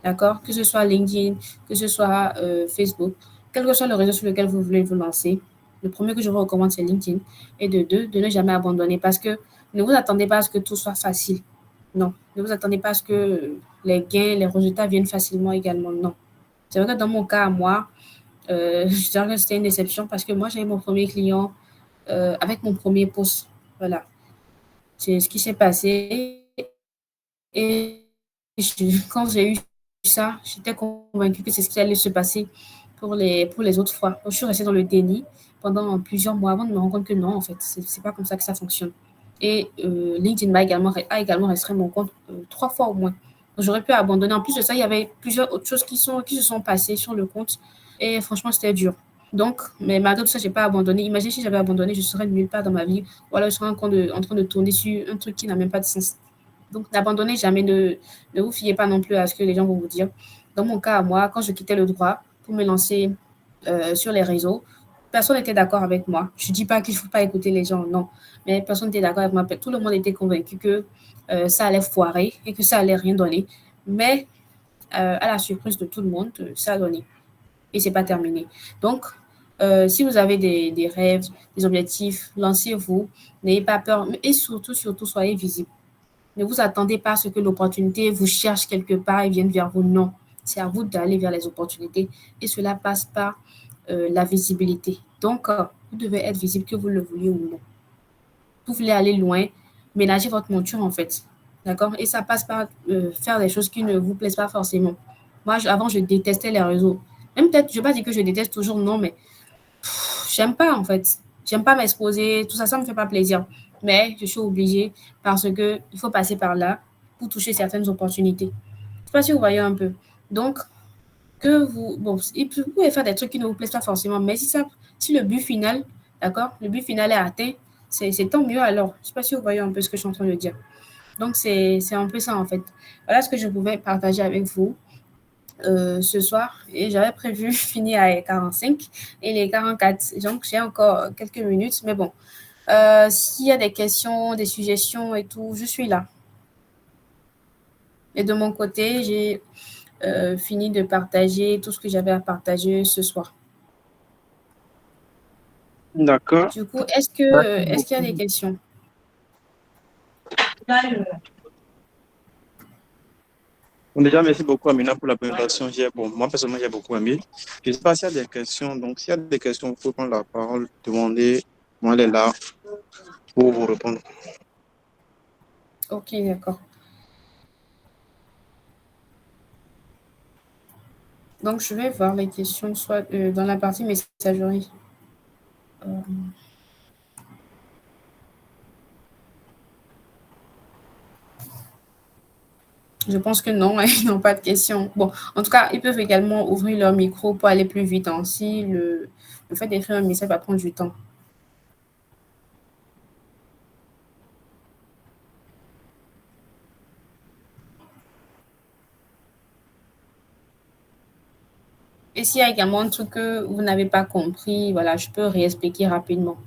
D'accord? Que ce soit LinkedIn, que ce soit Facebook, quel que soit le réseau sur lequel vous voulez vous lancer, le premier que je vous recommande, c'est LinkedIn. Et de deux, de ne jamais abandonner parce que ne vous attendez pas à ce que tout soit facile. Non. Ne vous attendez pas à ce que les gains, les résultats viennent facilement également. Non. C'est vrai que dans mon cas, moi, je dirais que c'était une déception parce que moi, j'ai eu mon premier client avec mon premier poste. Voilà. C'est ce qui s'est passé. Et quand j'ai eu ça, j'étais convaincue que c'est ce qui allait se passer pour les autres fois. Donc, je suis restée dans le déni pendant plusieurs mois avant de me rendre compte que non, en fait, c'est pas comme ça que ça fonctionne. Et LinkedIn a également restreint mon compte 3 fois au moins. Donc, j'aurais pu abandonner. En plus de ça, il y avait plusieurs autres choses qui se sont passées sur le compte. Et franchement, c'était dur. Donc, mais malgré tout ça, j'ai pas abandonné. Imaginez si j'avais abandonné, je serais nulle part dans ma vie. Ou alors, je serais en train de tourner sur un truc qui n'a même pas de sens. Donc, n'abandonnez jamais, ne vous fiez pas non plus à ce que les gens vont vous dire. Dans mon cas, moi, quand je quittais le droit pour me lancer sur les réseaux, personne n'était d'accord avec moi. Je ne dis pas qu'il ne faut pas écouter les gens, non. Mais personne n'était d'accord avec moi. Tout le monde était convaincu que ça allait foirer et que ça allait rien donner. Mais à la surprise de tout le monde, ça a donné. Et ce n'est pas terminé. Donc, si vous avez des rêves, des objectifs, lancez-vous. N'ayez pas peur. Et surtout, surtout, soyez visible. Ne vous attendez pas à ce que l'opportunité vous cherche quelque part et vienne vers vous. Non, c'est à vous d'aller vers les opportunités et cela passe par la visibilité. Donc, vous devez être visible que vous le vouliez ou non. Vous voulez aller loin, ménagez votre monture en fait. D'accord? Et ça passe par faire des choses qui ne vous plaisent pas forcément. Moi, avant, je détestais les réseaux. Même peut-être, je ne vais pas dire que je déteste toujours, non, mais j'aime pas en fait. J'aime pas m'exposer, tout ça, ça me fait pas plaisir. Mais je suis obligée parce que il faut passer par là pour toucher certaines opportunités. Je sais pas si vous voyez un peu. Donc, que vous, bon, vous pouvez faire des trucs qui ne vous plaisent pas forcément, mais si le but final, d'accord, le but final est atteint, c'est tant mieux alors. Je sais pas si vous voyez un peu ce que je suis en train de dire. Donc, c'est un peu ça en fait. Voilà ce que je pouvais partager avec vous ce soir et j'avais prévu finir à 45 et les 44. Donc, j'ai encore quelques minutes, mais bon, s'il y a des questions, des suggestions et tout, je suis là. Et de mon côté, j'ai fini de partager tout ce que j'avais à partager ce soir. D'accord. Du coup, est-ce qu'il y a des questions? Bon, déjà, merci beaucoup, Amina, pour la présentation. Moi, personnellement, j'ai beaucoup aimé. Je ne sais pas s'il y a des questions. Donc, s'il y a des questions, vous pouvez prendre la parole, demander. Moi, elle est là pour vous répondre. Ok, d'accord. Donc, je vais voir les questions soit dans la partie messagerie. Je pense que non, ils n'ont pas de questions. Bon, en tout cas, ils peuvent également ouvrir leur micro pour aller plus vite. Hein, si le fait d'écrire un message va prendre du temps. Et s'il y a également un truc que vous n'avez pas compris, voilà, je peux réexpliquer rapidement.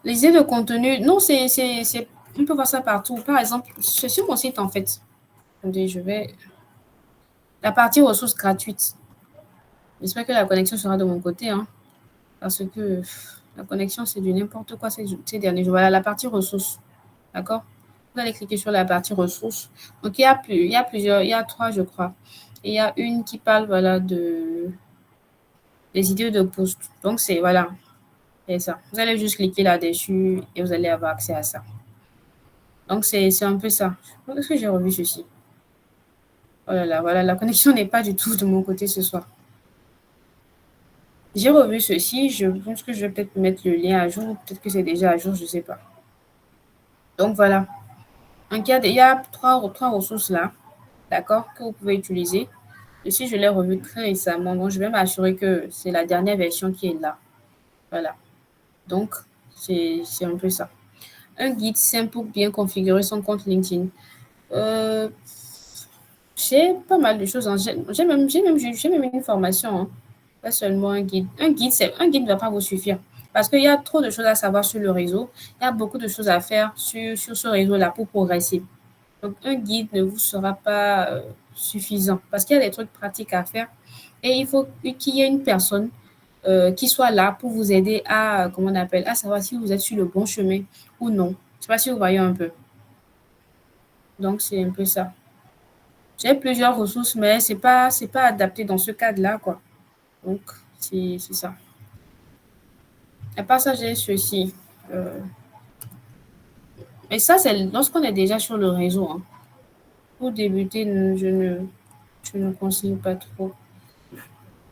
Les idées de contenu, non, on peut voir ça partout. Par exemple, c'est sur mon site en fait. Attendez, la partie ressources gratuites. J'espère que la connexion sera de mon côté, hein, parce que la connexion, c'est du n'importe quoi ces derniers jours. Voilà, la partie ressources. D'accord? Vous allez cliquer sur la partie ressources. Donc, il y a plusieurs, il y a trois, je crois. Et il y a une qui parle, voilà, des idées de post. Donc, voilà, c'est ça. Vous allez juste cliquer là-dessus et vous allez avoir accès à ça. Donc, c'est un peu ça. Est-ce que j'ai revu ceci? Oh là là, voilà, la connexion n'est pas du tout de mon côté ce soir. J'ai revu ceci. Je pense que je vais peut-être mettre le lien à jour. Peut-être que c'est déjà à jour, je ne sais pas. Donc, voilà. Donc, il y a trois ressources là, d'accord, que vous pouvez utiliser. Ici, je l'ai revu très récemment, donc je vais m'assurer que c'est la dernière version qui est là. Voilà. Donc, c'est un peu ça. Un guide simple pour bien configurer son compte LinkedIn. J'ai pas mal de choses. Hein. J'ai même une formation. Hein. Pas seulement un guide. Un guide ne va pas vous suffire. Parce qu'il y a trop de choses à savoir sur le réseau. Il y a beaucoup de choses à faire sur ce réseau-là pour progresser. Donc, un guide ne vous sera pas suffisant parce qu'il y a des trucs pratiques à faire et il faut qu'il y ait une personne qui soit là pour vous aider à, comment on appelle, à savoir si vous êtes sur le bon chemin ou non. Je ne sais pas si vous voyez un peu. Donc, c'est un peu ça. J'ai plusieurs ressources, mais c'est pas adapté dans ce cadre-là, quoi. Donc, c'est ça. À part ça, j'ai ceci. Euh, mais ça, c'est lorsqu'on est déjà sur le réseau, hein. Pour débuter, je ne conseille pas trop.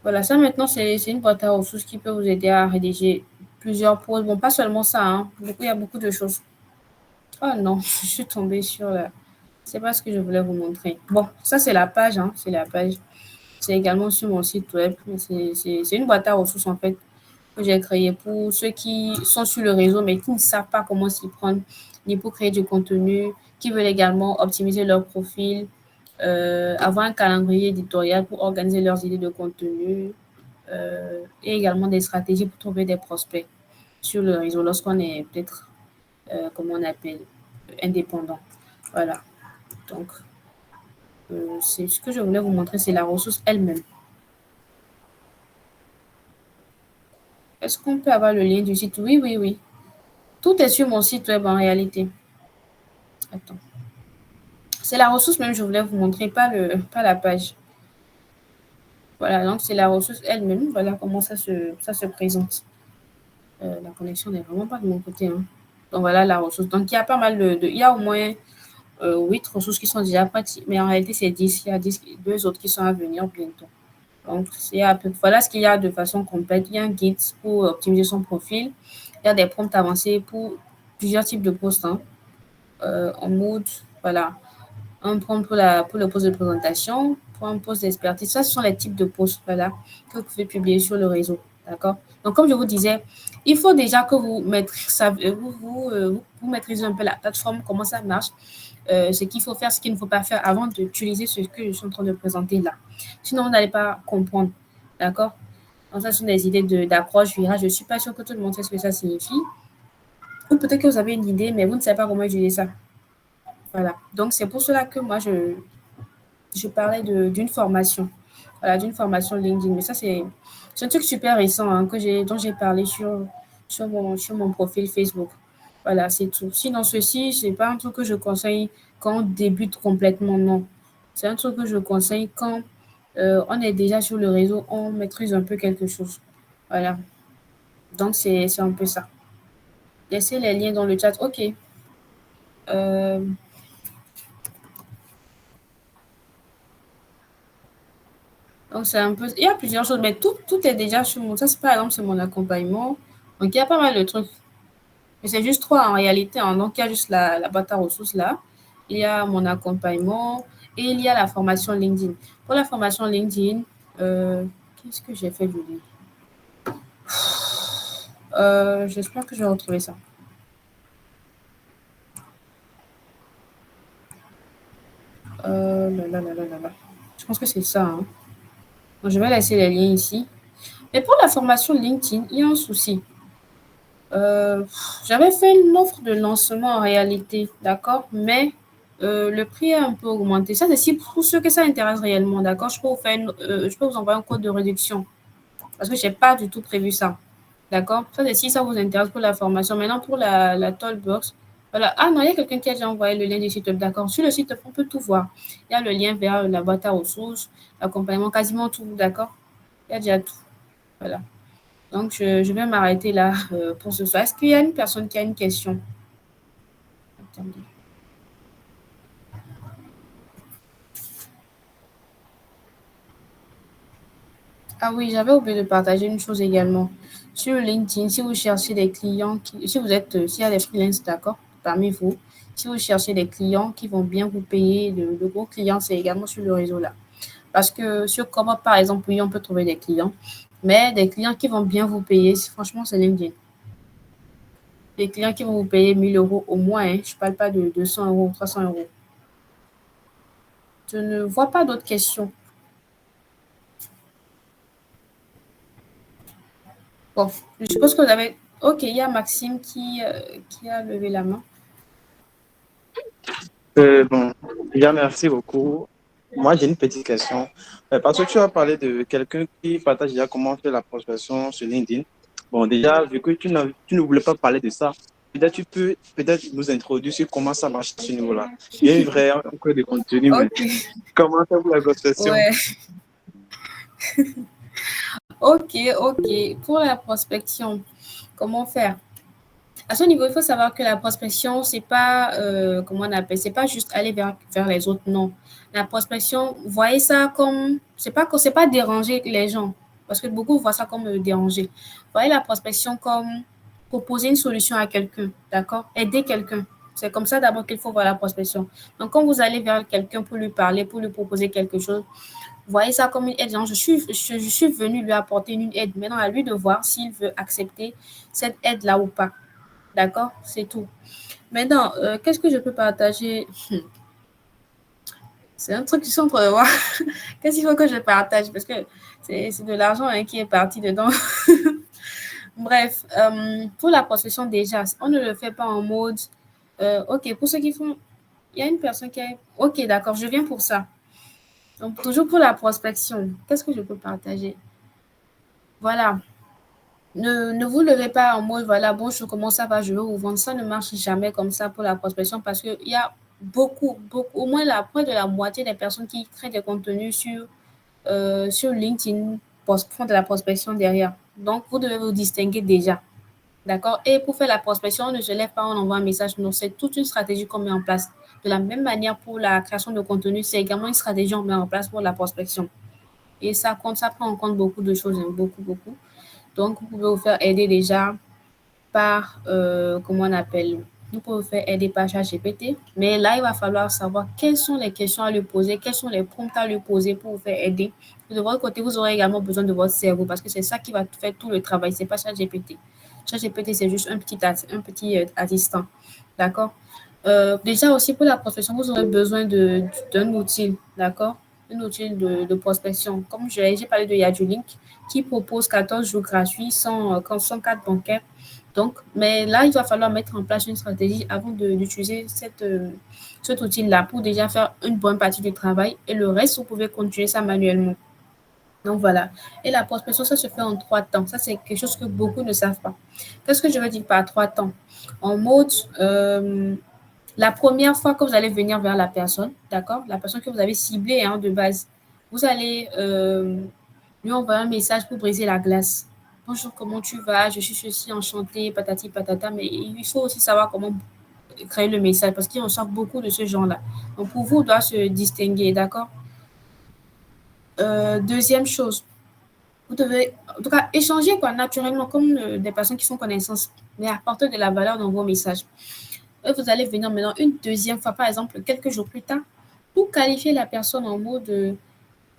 Voilà, ça maintenant, c'est une boîte à ressources qui peut vous aider à rédiger plusieurs posts. Bon, pas seulement ça, hein. Il y a beaucoup de choses. Oh non, je suis tombée sur la. C'est pas ce que je voulais vous montrer. Bon, ça, c'est la page, hein. C'est la page. C'est également sur mon site web. C'est une boîte à ressources, en fait, que j'ai créée pour ceux qui sont sur le réseau, mais qui ne savent pas comment s'y prendre, ni pour créer du contenu, qui veulent également optimiser leur profil, avoir un calendrier éditorial pour organiser leurs idées de contenu, et également des stratégies pour trouver des prospects sur le réseau lorsqu'on est peut-être, comment on appelle, indépendant. Voilà. Donc, c'est ce que je voulais vous montrer, c'est la ressource elle-même. Est-ce qu'on peut avoir le lien du site? Oui, oui, oui. Tout est sur mon site web en réalité. Attends. C'est la ressource même, je voulais vous montrer, pas la page. Voilà, donc c'est la ressource elle-même. Voilà comment ça se présente. La connexion n'est vraiment pas de mon côté, hein. Donc voilà la ressource. Donc il y a pas mal il y a au moins 8 ressources qui sont déjà prêtes, mais en réalité c'est 10. Il y a 10, deux autres qui sont à venir bientôt. Donc voilà ce qu'il y a de façon complète. Il y a un guide pour optimiser son profil. Il y a des prompts avancés pour plusieurs types de postes, hein, en mode, voilà, un prompt pour le poste de présentation, pour un poste d'expertise. Ça, ce sont les types de postes, voilà, que vous pouvez publier sur le réseau. D'accord? Donc, comme je vous disais, il faut déjà que vous maîtrisez un peu la plateforme, comment ça marche, ce qu'il faut faire, ce qu'il ne faut pas faire avant d'utiliser ce que je suis en train de présenter là. Sinon, vous n'allez pas comprendre. D'accord? Donc, ça, ce sont des idées d'approche, virage. Je ne suis pas sûre que tout le monde sait ce que ça signifie. Ou peut-être que vous avez une idée, mais vous ne savez pas comment utiliser ça. Voilà. Donc, c'est pour cela que moi, je parlais d'une formation. Voilà, d'une formation LinkedIn. Mais ça, c'est un truc super récent, hein, dont j'ai parlé sur mon profil Facebook. Voilà, c'est tout. Sinon, ceci, c'est pas un truc que je conseille quand on débute complètement, non. C'est un truc que je conseille quand on est déjà sur le réseau, on maîtrise un peu quelque chose. Voilà. Donc, c'est un peu ça. Laissez les liens dans le chat. OK. Euh, Donc, c'est un peu. Il y a plusieurs choses, mais tout est déjà sur mon. Ça, c'est par exemple, c'est mon accompagnement. Donc, il y a pas mal de trucs. Mais c'est juste trois en réalité, hein. Donc, il y a juste la boîte à ressources là. Il y a mon accompagnement et il y a la formation LinkedIn. Pour la formation LinkedIn, qu'est-ce que j'ai fait, Julie? J'espère que je vais retrouver ça. Là, là, là, là, là, là. Je pense que c'est ça, hein. Donc, je vais laisser les liens ici. Mais pour la formation LinkedIn, il y a un souci. Euh, J'avais fait une offre de lancement en réalité, d'accord, mais le prix a un peu augmenté. Ça, c'est si pour ceux que ça intéresse réellement, d'accord. Je peux vous envoyer un code de réduction parce que je n'ai pas du tout prévu ça, d'accord. Ça, c'est si ça vous intéresse pour la formation. Maintenant, pour la Tollbox, voilà. Ah non, il y a quelqu'un qui a déjà envoyé le lien du site web, d'accord. Sur le site web, on peut tout voir. Il y a le lien vers la boîte à ressources, l'accompagnement, quasiment tout, d'accord. Il y a déjà tout, voilà. Donc, je vais m'arrêter là pour ce soir. Est-ce qu'il y a une personne qui a une question? Attendez. Ah oui, j'avais oublié de partager une chose également. Sur LinkedIn, si vous cherchez des clients, si vous êtes, s'il y a des freelances, d'accord, parmi vous, si vous cherchez des clients qui vont bien vous payer, de gros clients, c'est également sur le réseau là. Parce que sur comment, par exemple, oui, on peut trouver des clients, mais des clients qui vont bien vous payer, franchement, c'est LinkedIn. Des clients qui vont vous payer 1 000 € au moins, hein, je ne parle pas de 200 €, 300 €. Je ne vois pas d'autres questions. Bon, je suppose que vous avez... Ok, il y a Maxime qui a levé la main. Bon, déjà, merci beaucoup. Moi, j'ai une petite question. Parce que tu as parlé de quelqu'un qui partage déjà comment faire la prospection sur LinkedIn. Bon, déjà, vu que tu ne voulais pas parler de ça, peut-être tu peux peut-être nous introduire sur comment ça marche à ce niveau-là. Il y a une vraie encore de contenu, mais Ok, comment faire pour la prospection? ouais. Ok, ok. Pour la prospection, comment faire? À ce niveau, il faut savoir que la prospection, c'est pas, comment on appelle, c'est pas juste aller vers les autres, non. La prospection, voyez ça comme, c'est pas déranger les gens, parce que beaucoup voient ça comme déranger. Voyez la prospection comme proposer une solution à quelqu'un, d'accord? Aider quelqu'un. C'est comme ça d'abord qu'il faut voir la prospection. Donc, quand vous allez vers quelqu'un pour lui parler, pour lui proposer quelque chose, voyez ça comme une aide. Genre, je suis venu lui apporter une aide. Maintenant, à lui de voir s'il veut accepter cette aide-là ou pas. D'accord? C'est tout. Maintenant, qu'est-ce que je peux partager? C'est un truc que je suis en train de voir. Qu'est-ce qu'il faut que je partage? Parce que c'est de l'argent hein, qui est parti dedans. Bref, pour la prospection déjà, on ne le fait pas en mode... ok, pour ceux qui font... Il y a une personne qui a... Ok, d'accord, je viens pour ça. Donc, toujours pour la prospection, qu'est-ce que je peux partager? Voilà. Ne vous levez pas en mode, voilà, bonjour, comment ça va, je veux vous vendre. Ça ne marche jamais comme ça pour la prospection parce qu'il y a beaucoup, au moins près de la moitié des personnes qui créent des contenus sur LinkedIn font de la prospection derrière. Donc, vous devez vous distinguer déjà. D'accord? Et pour faire la prospection, on ne se lève pas, on envoie un message. Non, c'est toute une stratégie qu'on met en place. De la même manière pour la création de contenu, c'est également une stratégie qu'on met en place pour la prospection. Et ça compte, ça prend en compte beaucoup de choses, hein, beaucoup, beaucoup. Donc, vous pouvez vous faire aider déjà par, comment on appelle, vous pouvez vous faire aider par ChatGPT. Mais là, il va falloir savoir quelles sont les questions à lui poser, quels sont les prompts à lui poser pour vous faire aider. De votre côté, vous aurez également besoin de votre cerveau parce que c'est ça qui va faire tout le travail. C'est pas ChatGPT. ChatGPT, c'est juste un petit assistant. D'accord? Déjà aussi pour la prospection, vous aurez besoin d'un outil, d'accord? Un outil de prospection. Comme j'ai parlé de Yadulink qui propose 14 jours gratuits sans carte bancaire. Donc, mais là, il va falloir mettre en place une stratégie avant d'utiliser cet outil-là pour déjà faire une bonne partie du travail et le reste, vous pouvez continuer ça manuellement. Donc voilà. Et la prospection, ça se fait en 3 temps. Ça, c'est quelque chose que beaucoup ne savent pas. Qu'est-ce que je veux dire par 3 temps? En mode, la première fois que vous allez venir vers la personne, d'accord? La personne que vous avez ciblée hein, de base, vous allez lui envoyer un message pour briser la glace. Bonjour, comment tu vas? Je suis ceci, enchantée, patati patata. Mais il faut aussi savoir comment créer le message parce qu'ils reçoivent beaucoup de ce genre-là. Donc pour vous, on doit se distinguer, d'accord? Deuxième chose, vous devez, en tout cas, échanger quoi, naturellement comme des personnes qui font connaissance, mais apporter de la valeur dans vos messages. Et vous allez venir maintenant une deuxième fois, par exemple, quelques jours plus tard, pour qualifier la personne en mode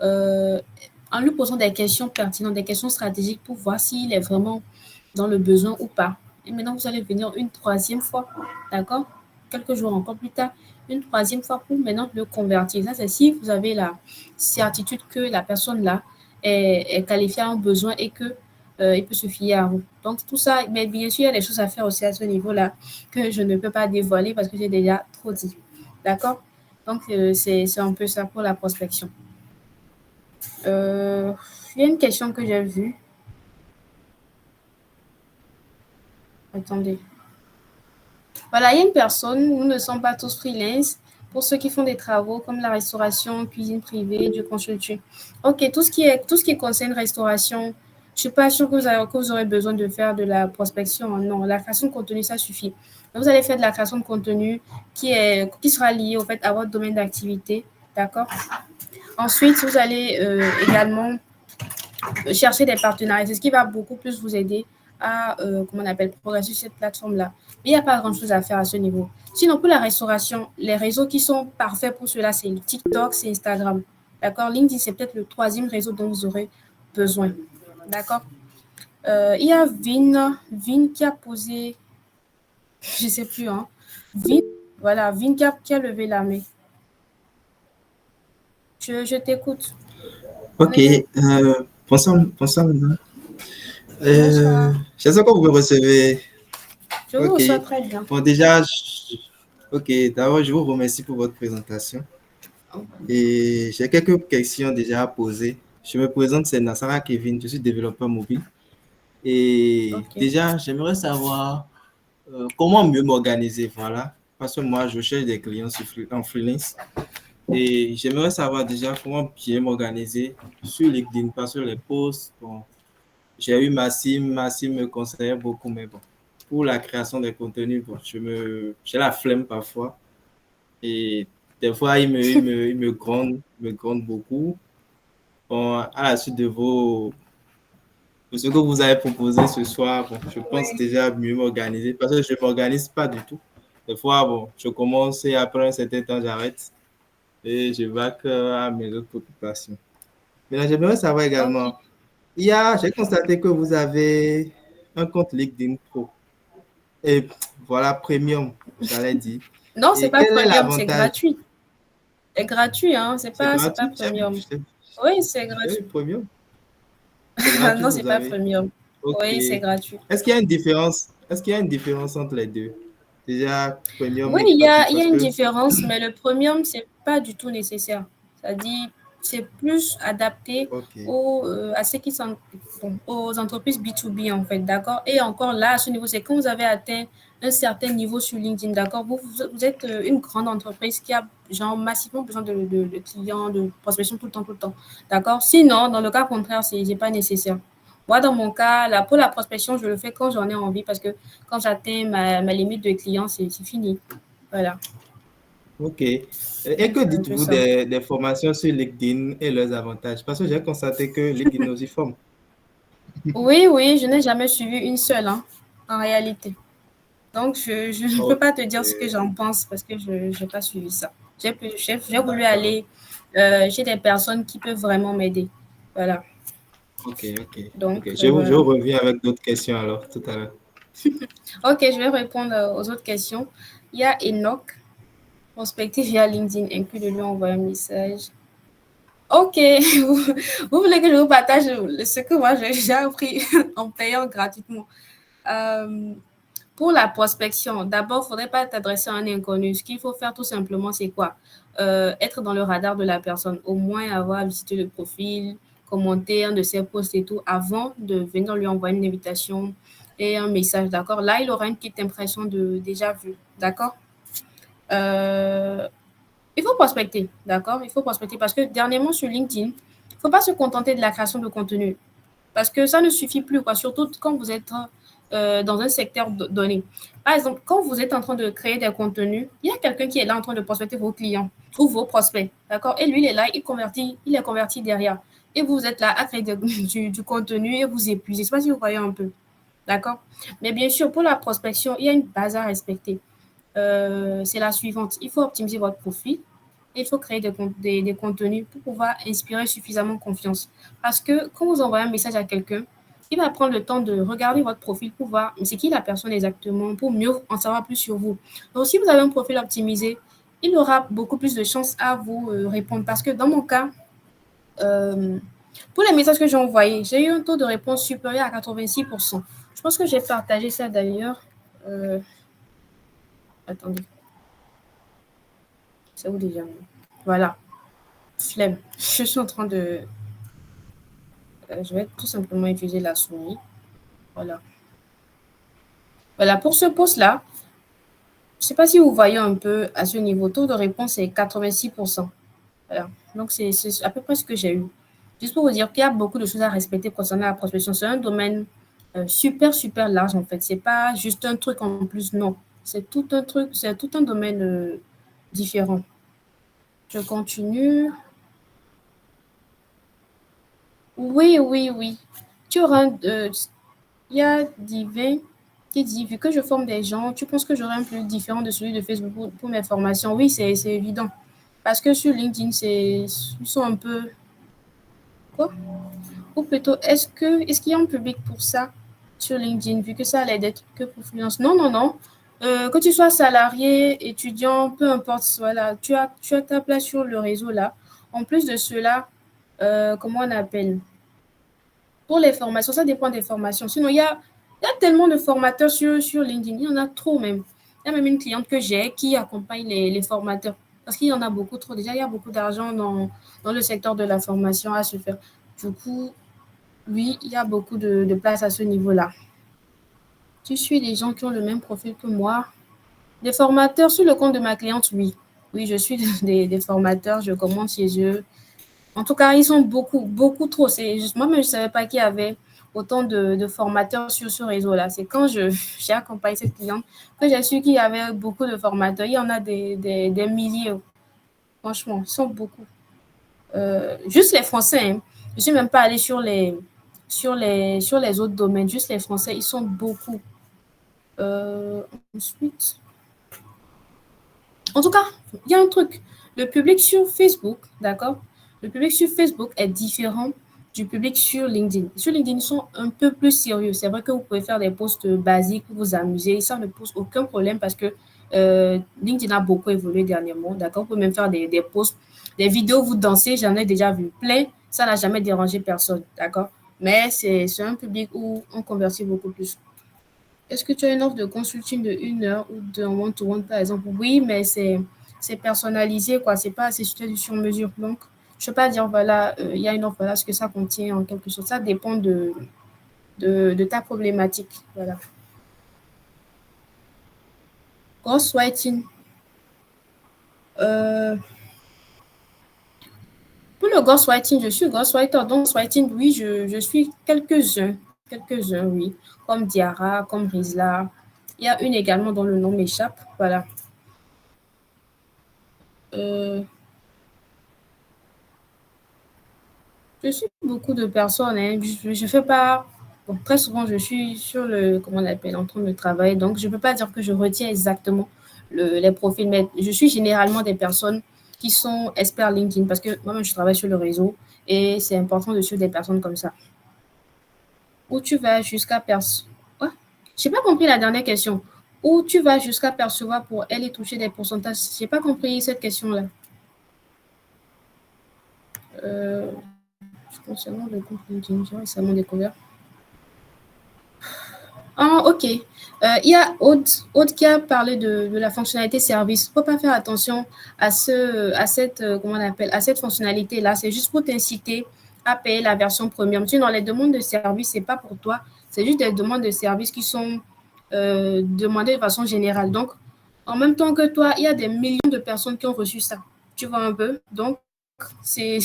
euh, en lui posant des questions pertinentes, des questions stratégiques pour voir s'il est vraiment dans le besoin ou pas. Et maintenant, vous allez venir une troisième fois, d'accord? Quelques jours encore plus tard, une troisième fois pour maintenant le convertir. Ça, c'est si vous avez la certitude que la personne là est qualifiée à un besoin et que il peut se fier à vous. Donc, tout ça, mais bien sûr, il y a des choses à faire aussi à ce niveau-là que je ne peux pas dévoiler parce que j'ai déjà trop dit. D'accord? Donc, c'est un peu ça pour la prospection. Euh, il y a une question que j'ai vue. Attendez. Voilà, il y a une personne, nous ne sommes pas tous freelance. Pour ceux qui font des travaux comme la restauration, cuisine privée, du consulting. Ok, tout ce qui concerne restauration, je ne suis pas sûre que vous aurez besoin de faire de la prospection. Non, la création de contenu, ça suffit. Donc, vous allez faire de la création de contenu qui sera liée au fait à votre domaine d'activité. D'accord? Ensuite, vous allez également chercher des partenariats. C'est ce qui va beaucoup plus vous aider à, comment on appelle, progresser sur cette plateforme-là. Mais il n'y a pas grand-chose à faire à ce niveau. Sinon, pour la restauration, les réseaux qui sont parfaits pour cela, c'est TikTok, c'est Instagram. D'accord? LinkedIn, c'est peut-être le troisième réseau dont vous aurez besoin. D'accord? Il y a Vin qui a posé, je ne sais plus, hein. Vin, voilà, Vin qui a levé la main. Je t'écoute. Ok, bonsoir, bonsoir, madame. Bonsoir. J'espère que vous me recevez. Je vous Ok. reçois très bien. Bon, déjà, ok. D'abord, je vous remercie pour votre présentation. Et j'ai quelques questions déjà à poser. Je me présente, c'est Nassara Kevin, je suis développeur mobile. Et Ok. déjà, j'aimerais savoir comment mieux m'organiser, voilà. Parce que moi, je cherche des clients en freelance. Et j'aimerais savoir déjà comment bien m'organiser sur LinkedIn, pas sur les posts. Bon, j'ai eu Massim me conseillait beaucoup, mais bon, pour la création des contenus, bon, j'ai la flemme parfois. Et des fois, il me gronde beaucoup. Bon, à la suite de ce que vous avez proposé ce soir, bon, je pense Oui. déjà mieux m'organiser parce que je ne m'organise pas du tout. Des fois, bon, je commence et après un certain temps, j'arrête et je vaque à mes autres préoccupations. Maintenant, j'aimerais savoir Ok. également, j'ai constaté que vous avez un compte LinkedIn Pro et voilà, Premium, j'allais dire. Non, c'est Et pas quel est premium, c'est l'avantage? gratuit. C'est gratuit, hein. C'est C'est pas gratuit? premium. Oui, c'est J'ai vu gratuit. Premium. C'est gratuit, Non, c'est vous pas avez. premium. Ok. Oui, c'est gratuit. Est-ce qu'il y a une différence? Est-ce qu'il y a une différence entre les deux? Déjà, premium Oui, et gratuit, il y a parce une que. différence, mais le premium, c'est pas du tout nécessaire. C'est-à-dire, c'est plus adapté Ok. à ceux qui sont, bon, aux entreprises B2B, en fait, d'accord? Et encore là, à ce niveau, c'est quand vous avez atteint un certain niveau sur LinkedIn, d'accord? Vous êtes une grande entreprise qui a, genre, massivement besoin de clients, de prospection tout le temps, d'accord? Sinon, dans le cas contraire, c'est pas nécessaire. Moi, dans mon cas, là, pour la prospection, je le fais quand j'en ai envie parce que quand j'atteins ma limite de clients, c'est fini. Voilà. Ok. Et Donc, que c'est un peu dites-vous ça. des formations sur LinkedIn et leurs avantages? Parce que j'ai constaté que LinkedIn aussi forme. Oui, oui, je n'ai jamais suivi une seule, hein, en réalité. Donc, je ne peux Ok. pas te dire ce que j'en pense parce que je n'ai pas suivi ça. J'ai voulu aller chez des personnes qui peuvent vraiment m'aider. Voilà. Ok, ok. Ok. Donc, Je voilà. reviens avec d'autres questions alors tout à l'heure. Ok, je vais répondre aux autres questions. Il y a Enoch, prospectif via LinkedIn, inclus de lui envoyer un message. Ok, vous voulez que je vous partage ce que moi j'ai appris en payant gratuitement. Euh, pour la prospection, d'abord, il ne faudrait pas t'adresser à un inconnu. Ce qu'il faut faire tout simplement, c'est quoi? Être dans le radar de la personne, au moins avoir visité le profil, commenter un de ses posts et tout, avant de venir lui envoyer une invitation et un message, d'accord? Là, il aura une petite impression de déjà vu, d'accord? Euh, il faut prospecter, d'accord? Il faut prospecter parce que dernièrement sur LinkedIn, il ne faut pas se contenter de la création de contenu parce que ça ne suffit plus, quoi, surtout quand vous êtes dans un secteur donné. Par exemple, quand vous êtes en train de créer des contenus, il y a quelqu'un qui est là en train de prospecter vos clients ou vos prospects, d'accord? Et lui, il est là, il est converti derrière. Et vous êtes là à créer du contenu et vous épuisez. Je ne sais pas si vous voyez un peu, d'accord? Mais bien sûr, pour la prospection, il y a une base à respecter. C'est la suivante. Il faut optimiser votre profil et il faut créer des contenus pour pouvoir inspirer suffisamment confiance. Parce que quand vous envoyez un message à quelqu'un, il va prendre le temps de regarder votre profil pour voir c'est qui la personne exactement, pour mieux en savoir plus sur vous. Donc, si vous avez un profil optimisé, il aura beaucoup plus de chances à vous répondre. Parce que dans mon cas, euh, pour les messages que j'ai envoyés, j'ai eu un taux de réponse supérieur à 86%. Je pense que j'ai partagé ça d'ailleurs. Euh, attendez. C'est où déjà? Voilà, flemme. Je suis en train de. Je vais tout simplement utiliser la souris. Voilà. Voilà, pour ce poste-là, je ne sais pas si vous voyez un peu à ce niveau. Taux de réponse est 86%. Voilà. Donc, c'est à peu près ce que j'ai eu. Juste pour vous dire qu'il y a beaucoup de choses à respecter concernant la prospection. C'est un domaine super, super large, en fait. C'est pas juste un truc en plus, non. C'est tout un truc, c'est tout un domaine différent. Je continue. Oui, oui, oui. Tu auras il y a Divin qui dit, vu que je forme des gens, tu penses que j'aurai un plus différent de celui de Facebook pour mes formations? Oui, c'est évident. Parce que sur LinkedIn, ils sont un peu... Quoi? Ou plutôt, est-ce qu'il y a un public pour ça sur LinkedIn, vu que ça allait d'être que pour freelance? Non, non, non. Que tu sois salarié, étudiant, peu importe, voilà, tu as ta place sur le réseau là. En plus de cela, comment on appelle? Pour les formations, ça dépend des formations. Sinon, il y a tellement de formateurs sur LinkedIn. Il y en a trop même. Il y a même une cliente que j'ai qui accompagne les formateurs. Parce qu'il y en a beaucoup trop. Déjà, il y a beaucoup d'argent dans le secteur de la formation à se faire. Du coup, oui, il y a beaucoup de place à ce niveau-là. Tu suis des gens qui ont le même profil que moi. Des formateurs sur le compte de ma cliente, oui. Oui, je suis des formateurs, je commande chez eux. En tout cas, ils sont beaucoup, beaucoup trop. Moi-même, je ne savais pas qu'il y avait autant de formateurs sur ce réseau-là. C'est quand j'ai accompagné cette cliente que j'ai su qu'il y avait beaucoup de formateurs. Il y en a des milliers. Franchement, ils sont beaucoup. Juste les Français, hein. Je ne suis même pas allée sur les autres domaines. Juste les Français, ils sont beaucoup. Ensuite, en tout cas, il y a un truc. Le public sur Facebook, d'accord? Le public sur Facebook est différent du public sur LinkedIn. Sur LinkedIn, ils sont un peu plus sérieux. C'est vrai que vous pouvez faire des posts basiques pour vous amuser. Ça ne pose aucun problème parce que LinkedIn a beaucoup évolué dernièrement, d'accord? Vous pouvez même faire des posts, des vidéos, vous dansez. J'en ai déjà vu plein. Ça n'a jamais dérangé personne, d'accord? Mais c'est un public où on convertit beaucoup plus. Est-ce que tu as une offre de consulting de 1 heure ou d'un one-to-one, par exemple? Oui, mais c'est personnalisé, quoi. C'est pas, c'est sur mesure. Donc, je ne peux pas dire, voilà, il y a une offre, voilà ce que ça contient en quelque chose. Ça dépend de ta problématique. Voilà. Ghostwriting. Pour le ghostwriting, je suis ghostwriter. Donc, ghostwriting, oui, je suis quelques-uns. Quelques-uns, oui. Comme Diara, comme Rizla. Il y a une également dont le nom m'échappe. Voilà. Je suis beaucoup de personnes. Hein. Je fais pas. Bon, très souvent, je suis sur le. Comment on appelle? En train de travailler. Donc, je ne peux pas dire que je retiens exactement les profils. Mais je suis généralement des personnes qui sont experts LinkedIn parce que moi-même, je travaille sur le réseau et c'est important de suivre des personnes comme ça. Où tu vas jusqu'à percevoir. Ouais. Je n'ai pas compris la dernière question. Où tu vas jusqu'à percevoir pour elle et toucher des pourcentages. Je n'ai pas compris cette question-là. Concernant le compte LinkedIn, j'ai récemment découvert. Ah, ok. Il y a Aude qui a parlé de la fonctionnalité service. Il ne faut pas faire attention à comment on appelle, à cette fonctionnalité-là. C'est juste pour t'inciter à payer la version premium. Sinon, les demandes de service, ce n'est pas pour toi. C'est juste des demandes de service qui sont demandées de façon générale. Donc, en même temps que toi, il y a des millions de personnes qui ont reçu ça. Tu vois un peu? Donc, c'est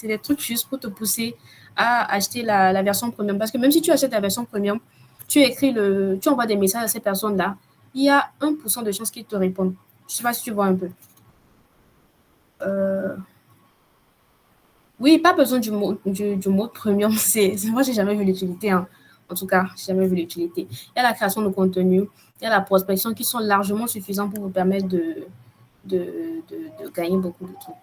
des trucs juste pour te pousser à acheter la version premium. Parce que même si tu achètes la version premium, tu envoies des messages à ces personnes-là, il y a 1% de chances qu'ils te répondent. Je ne sais pas si tu vois un peu. Oui, pas besoin du mot premium. Moi, j'ai jamais vu l'utilité. Hein. En tout cas, j'ai jamais vu l'utilité. Il y a la création de contenu, il y a la prospection qui sont largement suffisants pour vous permettre de gagner beaucoup de trucs.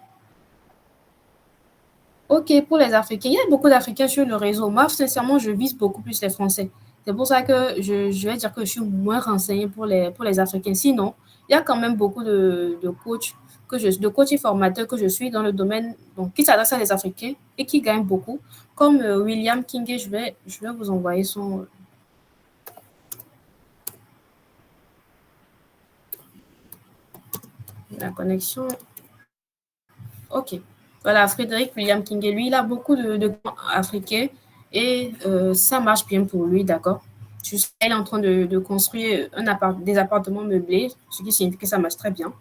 Ok, pour les Africains, il y a beaucoup d'Africains sur le réseau. Moi, sincèrement, je vise beaucoup plus les Français. C'est pour ça que je vais dire que je suis moins renseignée pour les Africains. Sinon, il y a quand même beaucoup de coachs, de coachs et formateurs que je suis dans le domaine, donc, qui s'adressent à des Africains et qui gagnent beaucoup, comme William King. Je vais vous envoyer la connexion. Ok. Voilà, Frédéric William King. Lui, il a beaucoup de Africains et ça marche bien pour lui, d'accord. Il est en train de construire des appartements meublés, ce qui signifie que ça marche très bien.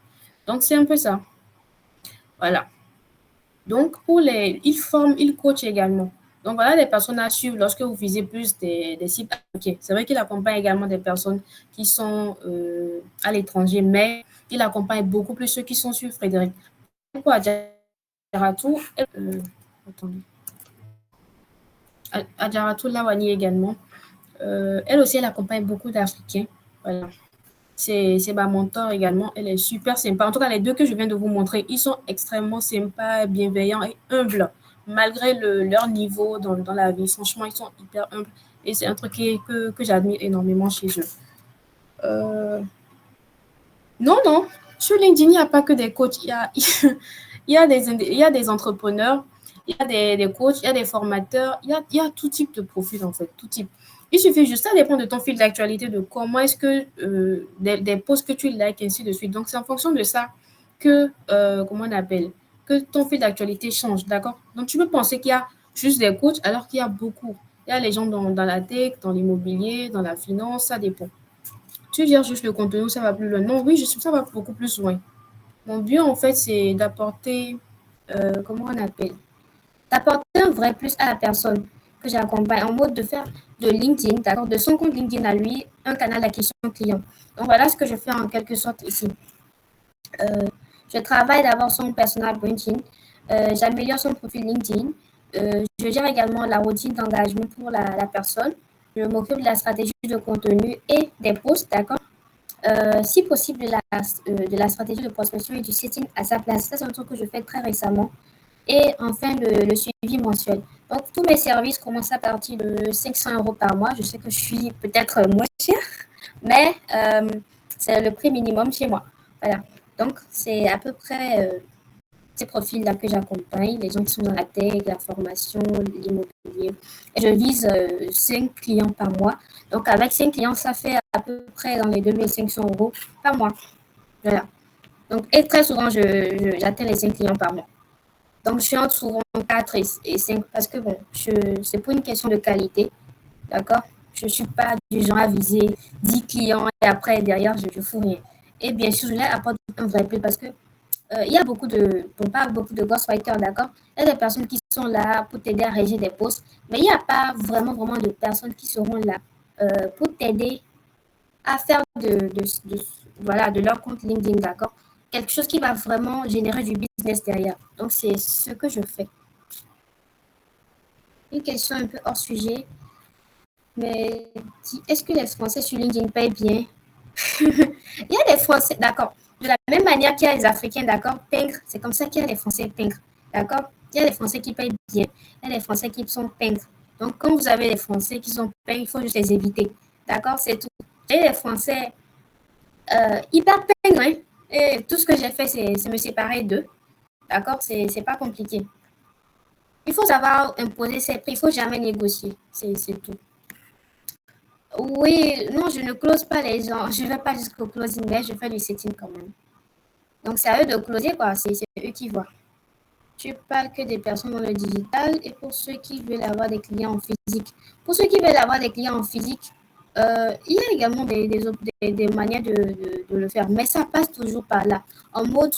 Donc, c'est un peu ça. Voilà. Donc, il forme, il coach également. Donc, voilà les personnes à suivre lorsque vous visez plus des sites. Ok, c'est vrai qu'il accompagne également des personnes qui sont à l'étranger, mais il accompagne beaucoup plus ceux qui sont sur Frédéric. Pour Adjaratou, attendez. Adjaratou Lawani également. Elle aussi, elle accompagne beaucoup d'Africains. Voilà. C'est ma mentor également. Elle est super sympa. En tout cas, les deux que je viens de vous montrer, ils sont extrêmement sympas, bienveillants et humbles. Malgré leur niveau dans la vie, franchement, ils sont hyper humbles. Et c'est un truc que j'admire énormément chez eux. Non, non. Sur LinkedIn, il n'y a pas que des coachs. Il y a des entrepreneurs. il y a des coachs, il y a des formateurs, il y a tout type de profil en fait, tout type. Il suffit juste, ça dépend de ton fil d'actualité, de comment est-ce que des posts que tu likes, ainsi de suite. Donc, c'est en fonction de ça que, comment on appelle, que ton fil d'actualité change, d'accord? Donc, tu peux penser qu'il y a juste des coachs alors qu'il y a beaucoup. Il y a les gens dans la tech, dans l'immobilier, dans la finance, ça dépend. Tu gères juste le contenu, ça va plus loin. Non, oui, ça va beaucoup plus loin. Mon but, en fait, c'est d'apporter, comment on appelle, d'apporter un vrai plus à la personne que j'accompagne en mode de faire de LinkedIn, d'accord, de son compte LinkedIn à lui, un canal d'acquisition client. Donc voilà ce que je fais en quelque sorte ici. Je travaille d'abord son personal branding, j'améliore son profil LinkedIn, je gère également la routine d'engagement pour la personne, je m'occupe de la stratégie de contenu et des posts, d'accord. Si possible, de la stratégie de prospection et du setting à sa place. Ça, c'est un truc que je fais très récemment. Et enfin, le suivi mensuel. Donc, tous mes services commencent à partir de 500 € par mois. Je sais que je suis peut-être moins cher, mais c'est le prix minimum chez moi. Voilà. Donc, c'est à peu près ces profils-là que j'accompagne, les gens qui sont dans la tech, la formation, l'immobilier. Et je vise 5 clients par mois. Donc, avec 5 clients, ça fait à peu près dans les 2500 € par mois. Voilà. Donc, et très souvent, j'atteins les 5 clients par mois. Donc, je suis entre souvent 4 et 5 parce que, bon, c'est pour une question de qualité. D'accord? Je ne suis pas du genre à viser 10 clients et après, derrière, je ne fous rien. Et bien sûr, je leur apporte un vrai plus parce que il y a pas beaucoup de ghostwriters, d'accord? Il y a des personnes qui sont là pour t'aider à rédiger des posts, mais il n'y a pas vraiment de personnes qui seront là pour t'aider à faire voilà, de leur compte LinkedIn, d'accord? Quelque chose qui va vraiment générer du business derrière. Donc, c'est ce que je fais. Une question un peu hors sujet, mais est-ce que les Français sur LinkedIn payent bien? Il y a des Français, d'accord. De la même manière qu'il y a les Africains, d'accord, pingres, c'est comme ça qu'il y a les Français pingres, d'accord. Il y a les Français qui payent bien, il y a les Français qui sont pingres. Donc, quand vous avez les Français qui sont pingres, il faut juste les éviter, d'accord, c'est tout. Et les Français hyper pingres, hein. Et tout ce que j'ai fait, c'est me séparer d'eux, d'accord, c'est pas compliqué. Il faut savoir imposer ses prix, il faut jamais négocier, c'est tout. Oui, non, je ne close pas les gens. Je ne vais pas jusqu'au closing, mais je fais du setting quand même. Donc, c'est à eux de closer, quoi. C'est eux qui voient. Tu parles que des personnes dans le digital et pour ceux qui veulent avoir des clients en physique. Pour ceux qui veulent avoir des clients en physique, il y a également des manières de le faire, mais ça passe toujours par là. En mode,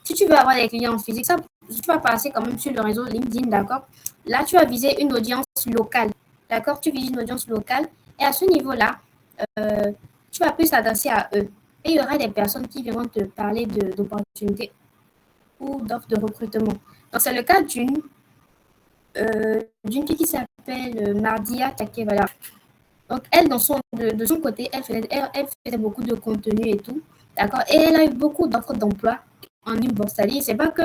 si tu veux avoir des clients en physique, ça, tu vas passer quand même sur le réseau LinkedIn, d'accord? Là, tu vas viser une audience locale, d'accord? Tu vises une audience locale et à ce niveau-là, tu vas plus t'adresser à eux. Et il y aura des personnes qui viendront te parler d'opportunités ou d'offres de recrutement. Donc, c'est le cas d'une fille qui s'appelle Mardia Take, voilà. Donc, elle, de son côté, elle faisait beaucoup de contenu et tout, d'accord? Et elle a eu beaucoup d'offres d'emploi en inbox. C'est-à-dire, c'est pas que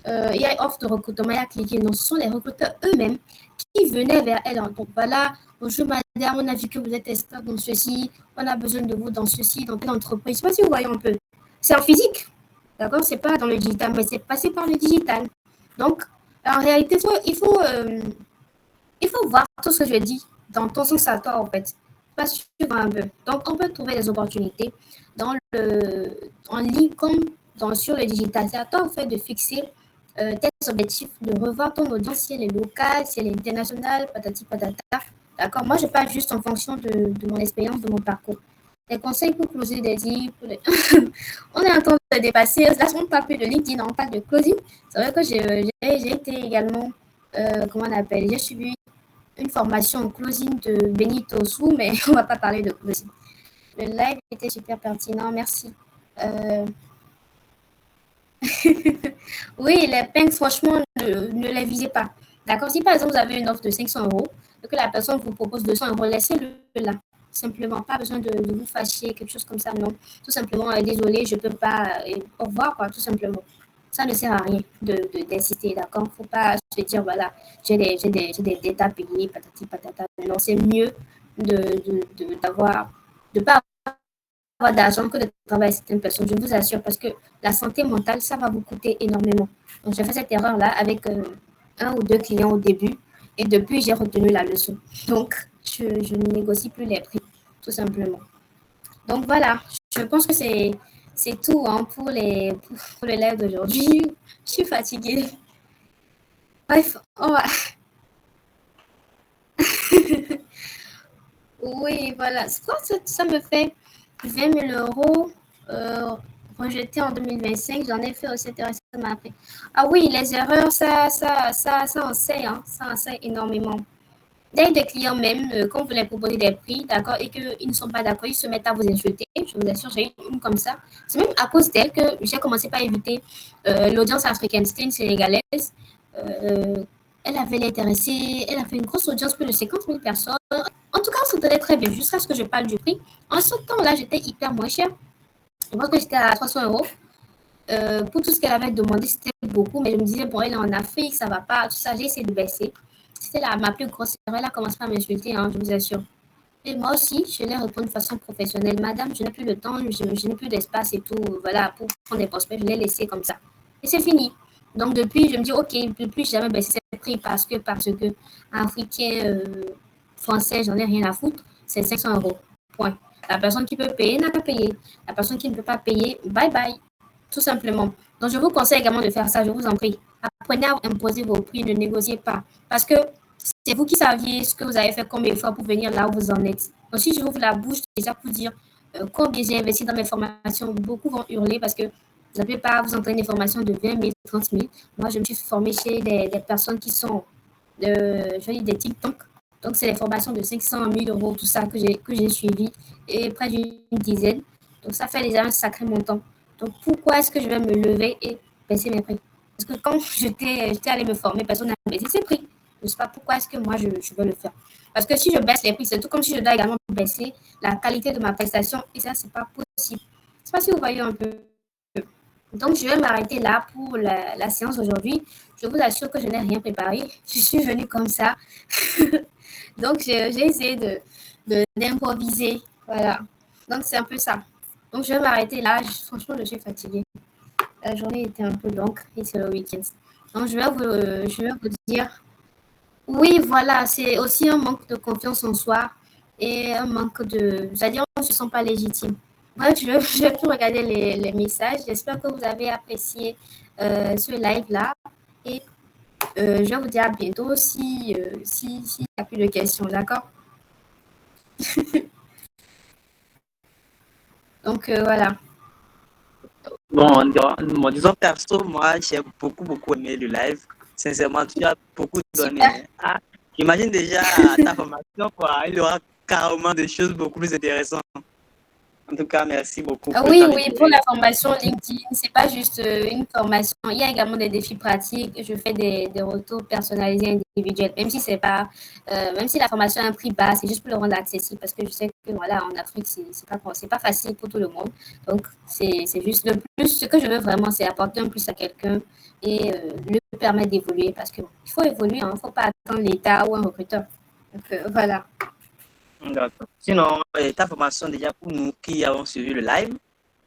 il y a une offre de recrutement, il y a cliqué. Non, ce sont les recruteurs eux-mêmes qui venaient vers elle. Donc, voilà, bonjour madame, on a vu que vous êtes expert dans ceci, on a besoin de vous dans ceci, dans telle entreprise. Je ne sais pas si vous voyez un peu. C'est en physique, d'accord? C'est pas dans le digital, mais c'est passé par le digital. Donc, en réalité, il faut voir tout ce que je dis dans ton sens à toi, en fait. Pas suivre un peu. Donc, on peut trouver des opportunités en ligne comme sur le digital. C'est à toi, en fait, de fixer tes objectifs, de revoir ton audience, si elle est locale, si elle est internationale, patati patata. D'accord? Moi, je parle juste en fonction de mon expérience, de mon parcours. Les conseils pour closer des deals. On est en train de dépasser. Là, on ne parle plus de LinkedIn, on parle de closing. C'est vrai que j'ai été également, comment on appelle, j'ai suivi une formation en closing de Benito Sou, mais on ne va pas parler de closing. Le live était super pertinent, merci. Oui, les pings, franchement, ne les visez pas. D'accord? Si par exemple vous avez une offre de 500 € et que la personne vous propose 200 €, laissez-le là. Simplement, pas besoin de vous fâcher, quelque chose comme ça, non. Tout simplement, désolé, je ne peux pas. Au revoir, quoi, tout simplement. Ça ne sert à rien d'insister, d'accord? Il ne faut pas se dire, voilà, j'ai des dettes à payer, patati patata. Non, c'est mieux de pas avoir d'argent que de travailler avec certaines personnes, je vous assure, parce que la santé mentale, ça va vous coûter énormément. Donc, j'ai fait cette erreur-là avec un ou deux clients au début, et depuis, j'ai retenu la leçon. Donc, je ne négocie plus les prix, tout simplement. Donc, voilà, je pense que c'est tout hein, pour le live d'aujourd'hui. Je suis fatiguée. Bref, oui, voilà. Je crois que ça me fait 20 000 euros rejetés en 2025. J'en ai fait aussi récemment après. Ah oui, les erreurs, ça enseigne, hein, ça enseigne énormément. Il y a des clients même, quand vous leur proposez des prix, d'accord, et qu'ils ne sont pas d'accord, ils se mettent à vous insulter. Je vous assure, j'ai eu une comme ça. C'est même à cause d'elle que j'ai commencé par éviter l'audience africaine. C'était une Sénégalaise. Elle avait l'intéressé, elle avait une grosse audience, plus de 50 000 personnes. En tout cas, on s'entendait très bien, jusqu'à ce que je parle du prix. En ce temps-là, j'étais hyper moins cher. Je pense que j'étais à 300 euros. Pour tout ce qu'elle avait demandé, c'était beaucoup, mais je me disais, bon, elle est en Afrique, ça va pas, tout ça, j'ai essayé de baisser. C'était ma plus grosse erreur. Elle a commencé à m'insulter, hein, je vous assure. Et moi aussi, je l'ai répondu de façon professionnelle. Madame, je n'ai plus de temps, je n'ai plus d'espace et tout, voilà, pour prendre des prospects, je l'ai laissé comme ça. Et c'est fini. Donc, depuis, je me dis, OK, depuis, jamais baissé ces prix parce que Africain, Français, j'en ai rien à foutre, c'est 500 euros. Point. La personne qui peut payer n'a qu'à payer. La personne qui ne peut pas payer, bye bye. Tout simplement. Donc, je vous conseille également de faire ça, je vous en prie. Apprenez à imposer vos prix, ne négociez pas. Parce que c'est vous qui saviez ce que vous avez fait combien de fois pour venir là où vous en êtes. Donc, si je ouvre la bouche déjà pour dire combien j'ai investi dans mes formations, beaucoup vont hurler parce que vous n'avez pas vous entraîner des formations de 20 000, 30 000. Moi, je me suis formée chez des personnes qui sont, je dis des TikTok. Donc, c'est des formations de 500 000 euros, tout ça que j'ai suivi, et près d'une dizaine. Donc, ça fait déjà un sacré montant. Donc, pourquoi est-ce que je vais me lever et baisser mes prix? Parce que quand j'étais allée me former, personne n'a baissé ses prix. Je ne sais pas pourquoi est-ce que moi, je veux le faire. Parce que si je baisse les prix, c'est tout comme si je dois également baisser la qualité de ma prestation. Et ça, ce n'est pas possible. Je ne sais pas si vous voyez un peu. Donc, je vais m'arrêter là pour la séance d'aujourd'hui. Je vous assure que je n'ai rien préparé. Je suis venue comme ça. Donc, j'ai essayé d'improviser. Voilà. Donc, c'est un peu ça. Donc, je vais m'arrêter là. Franchement, je suis fatiguée. La journée était un peu longue et c'est le week-end. Donc, je vais vous dire, oui, voilà, c'est aussi un manque de confiance en soi et un manque de, c'est-à-dire, on ne se sent pas légitime. Bref, je vais plus regarder les messages. J'espère que vous avez apprécié ce live-là et je vais vous dire à bientôt s'il n'y a plus de questions, d'accord? Donc, voilà. Bon, disons perso, moi, j'ai beaucoup aimé le live. Sincèrement, tu as beaucoup donné. Super. Ah, j'imagine déjà ta formation, quoi. Il y aura carrément des choses beaucoup plus intéressantes. En tout cas, merci beaucoup pour le Oui, temps oui, pour dédié. la formation LinkedIn, c'est pas juste une formation. Il y a également des défis pratiques. Je fais des retours personnalisés individuels, même si c'est pas, même si la formation a un prix bas, c'est juste pour le rendre accessible parce que je sais que voilà, en Afrique, c'est pas facile pour tout le monde. Donc, c'est juste le plus. Ce que je veux vraiment, c'est apporter un plus à quelqu'un et lui permettre d'évoluer parce qu'il faut évoluer, hein, il ne faut pas attendre l'État ou un recruteur. Donc, voilà. D'accord. Sinon, ta formation déjà pour nous qui avons suivi le live,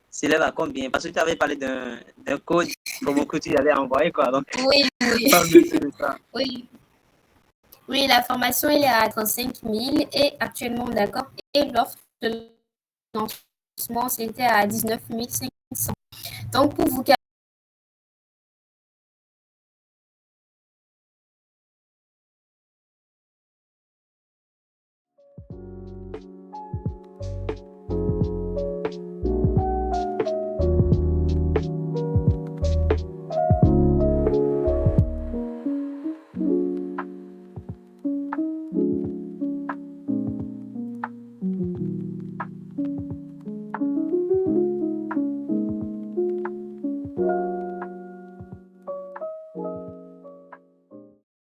s'élève à combien? Parce que tu avais parlé d'un code promo que tu allais envoyer, quoi. Donc, Oui, oui. parle mieux sur ça. Oui. Oui, la formation, elle est à 35 000 et actuellement, d'accord. Et l'offre de lancement, c'était à 19 500. Donc, pour vous qui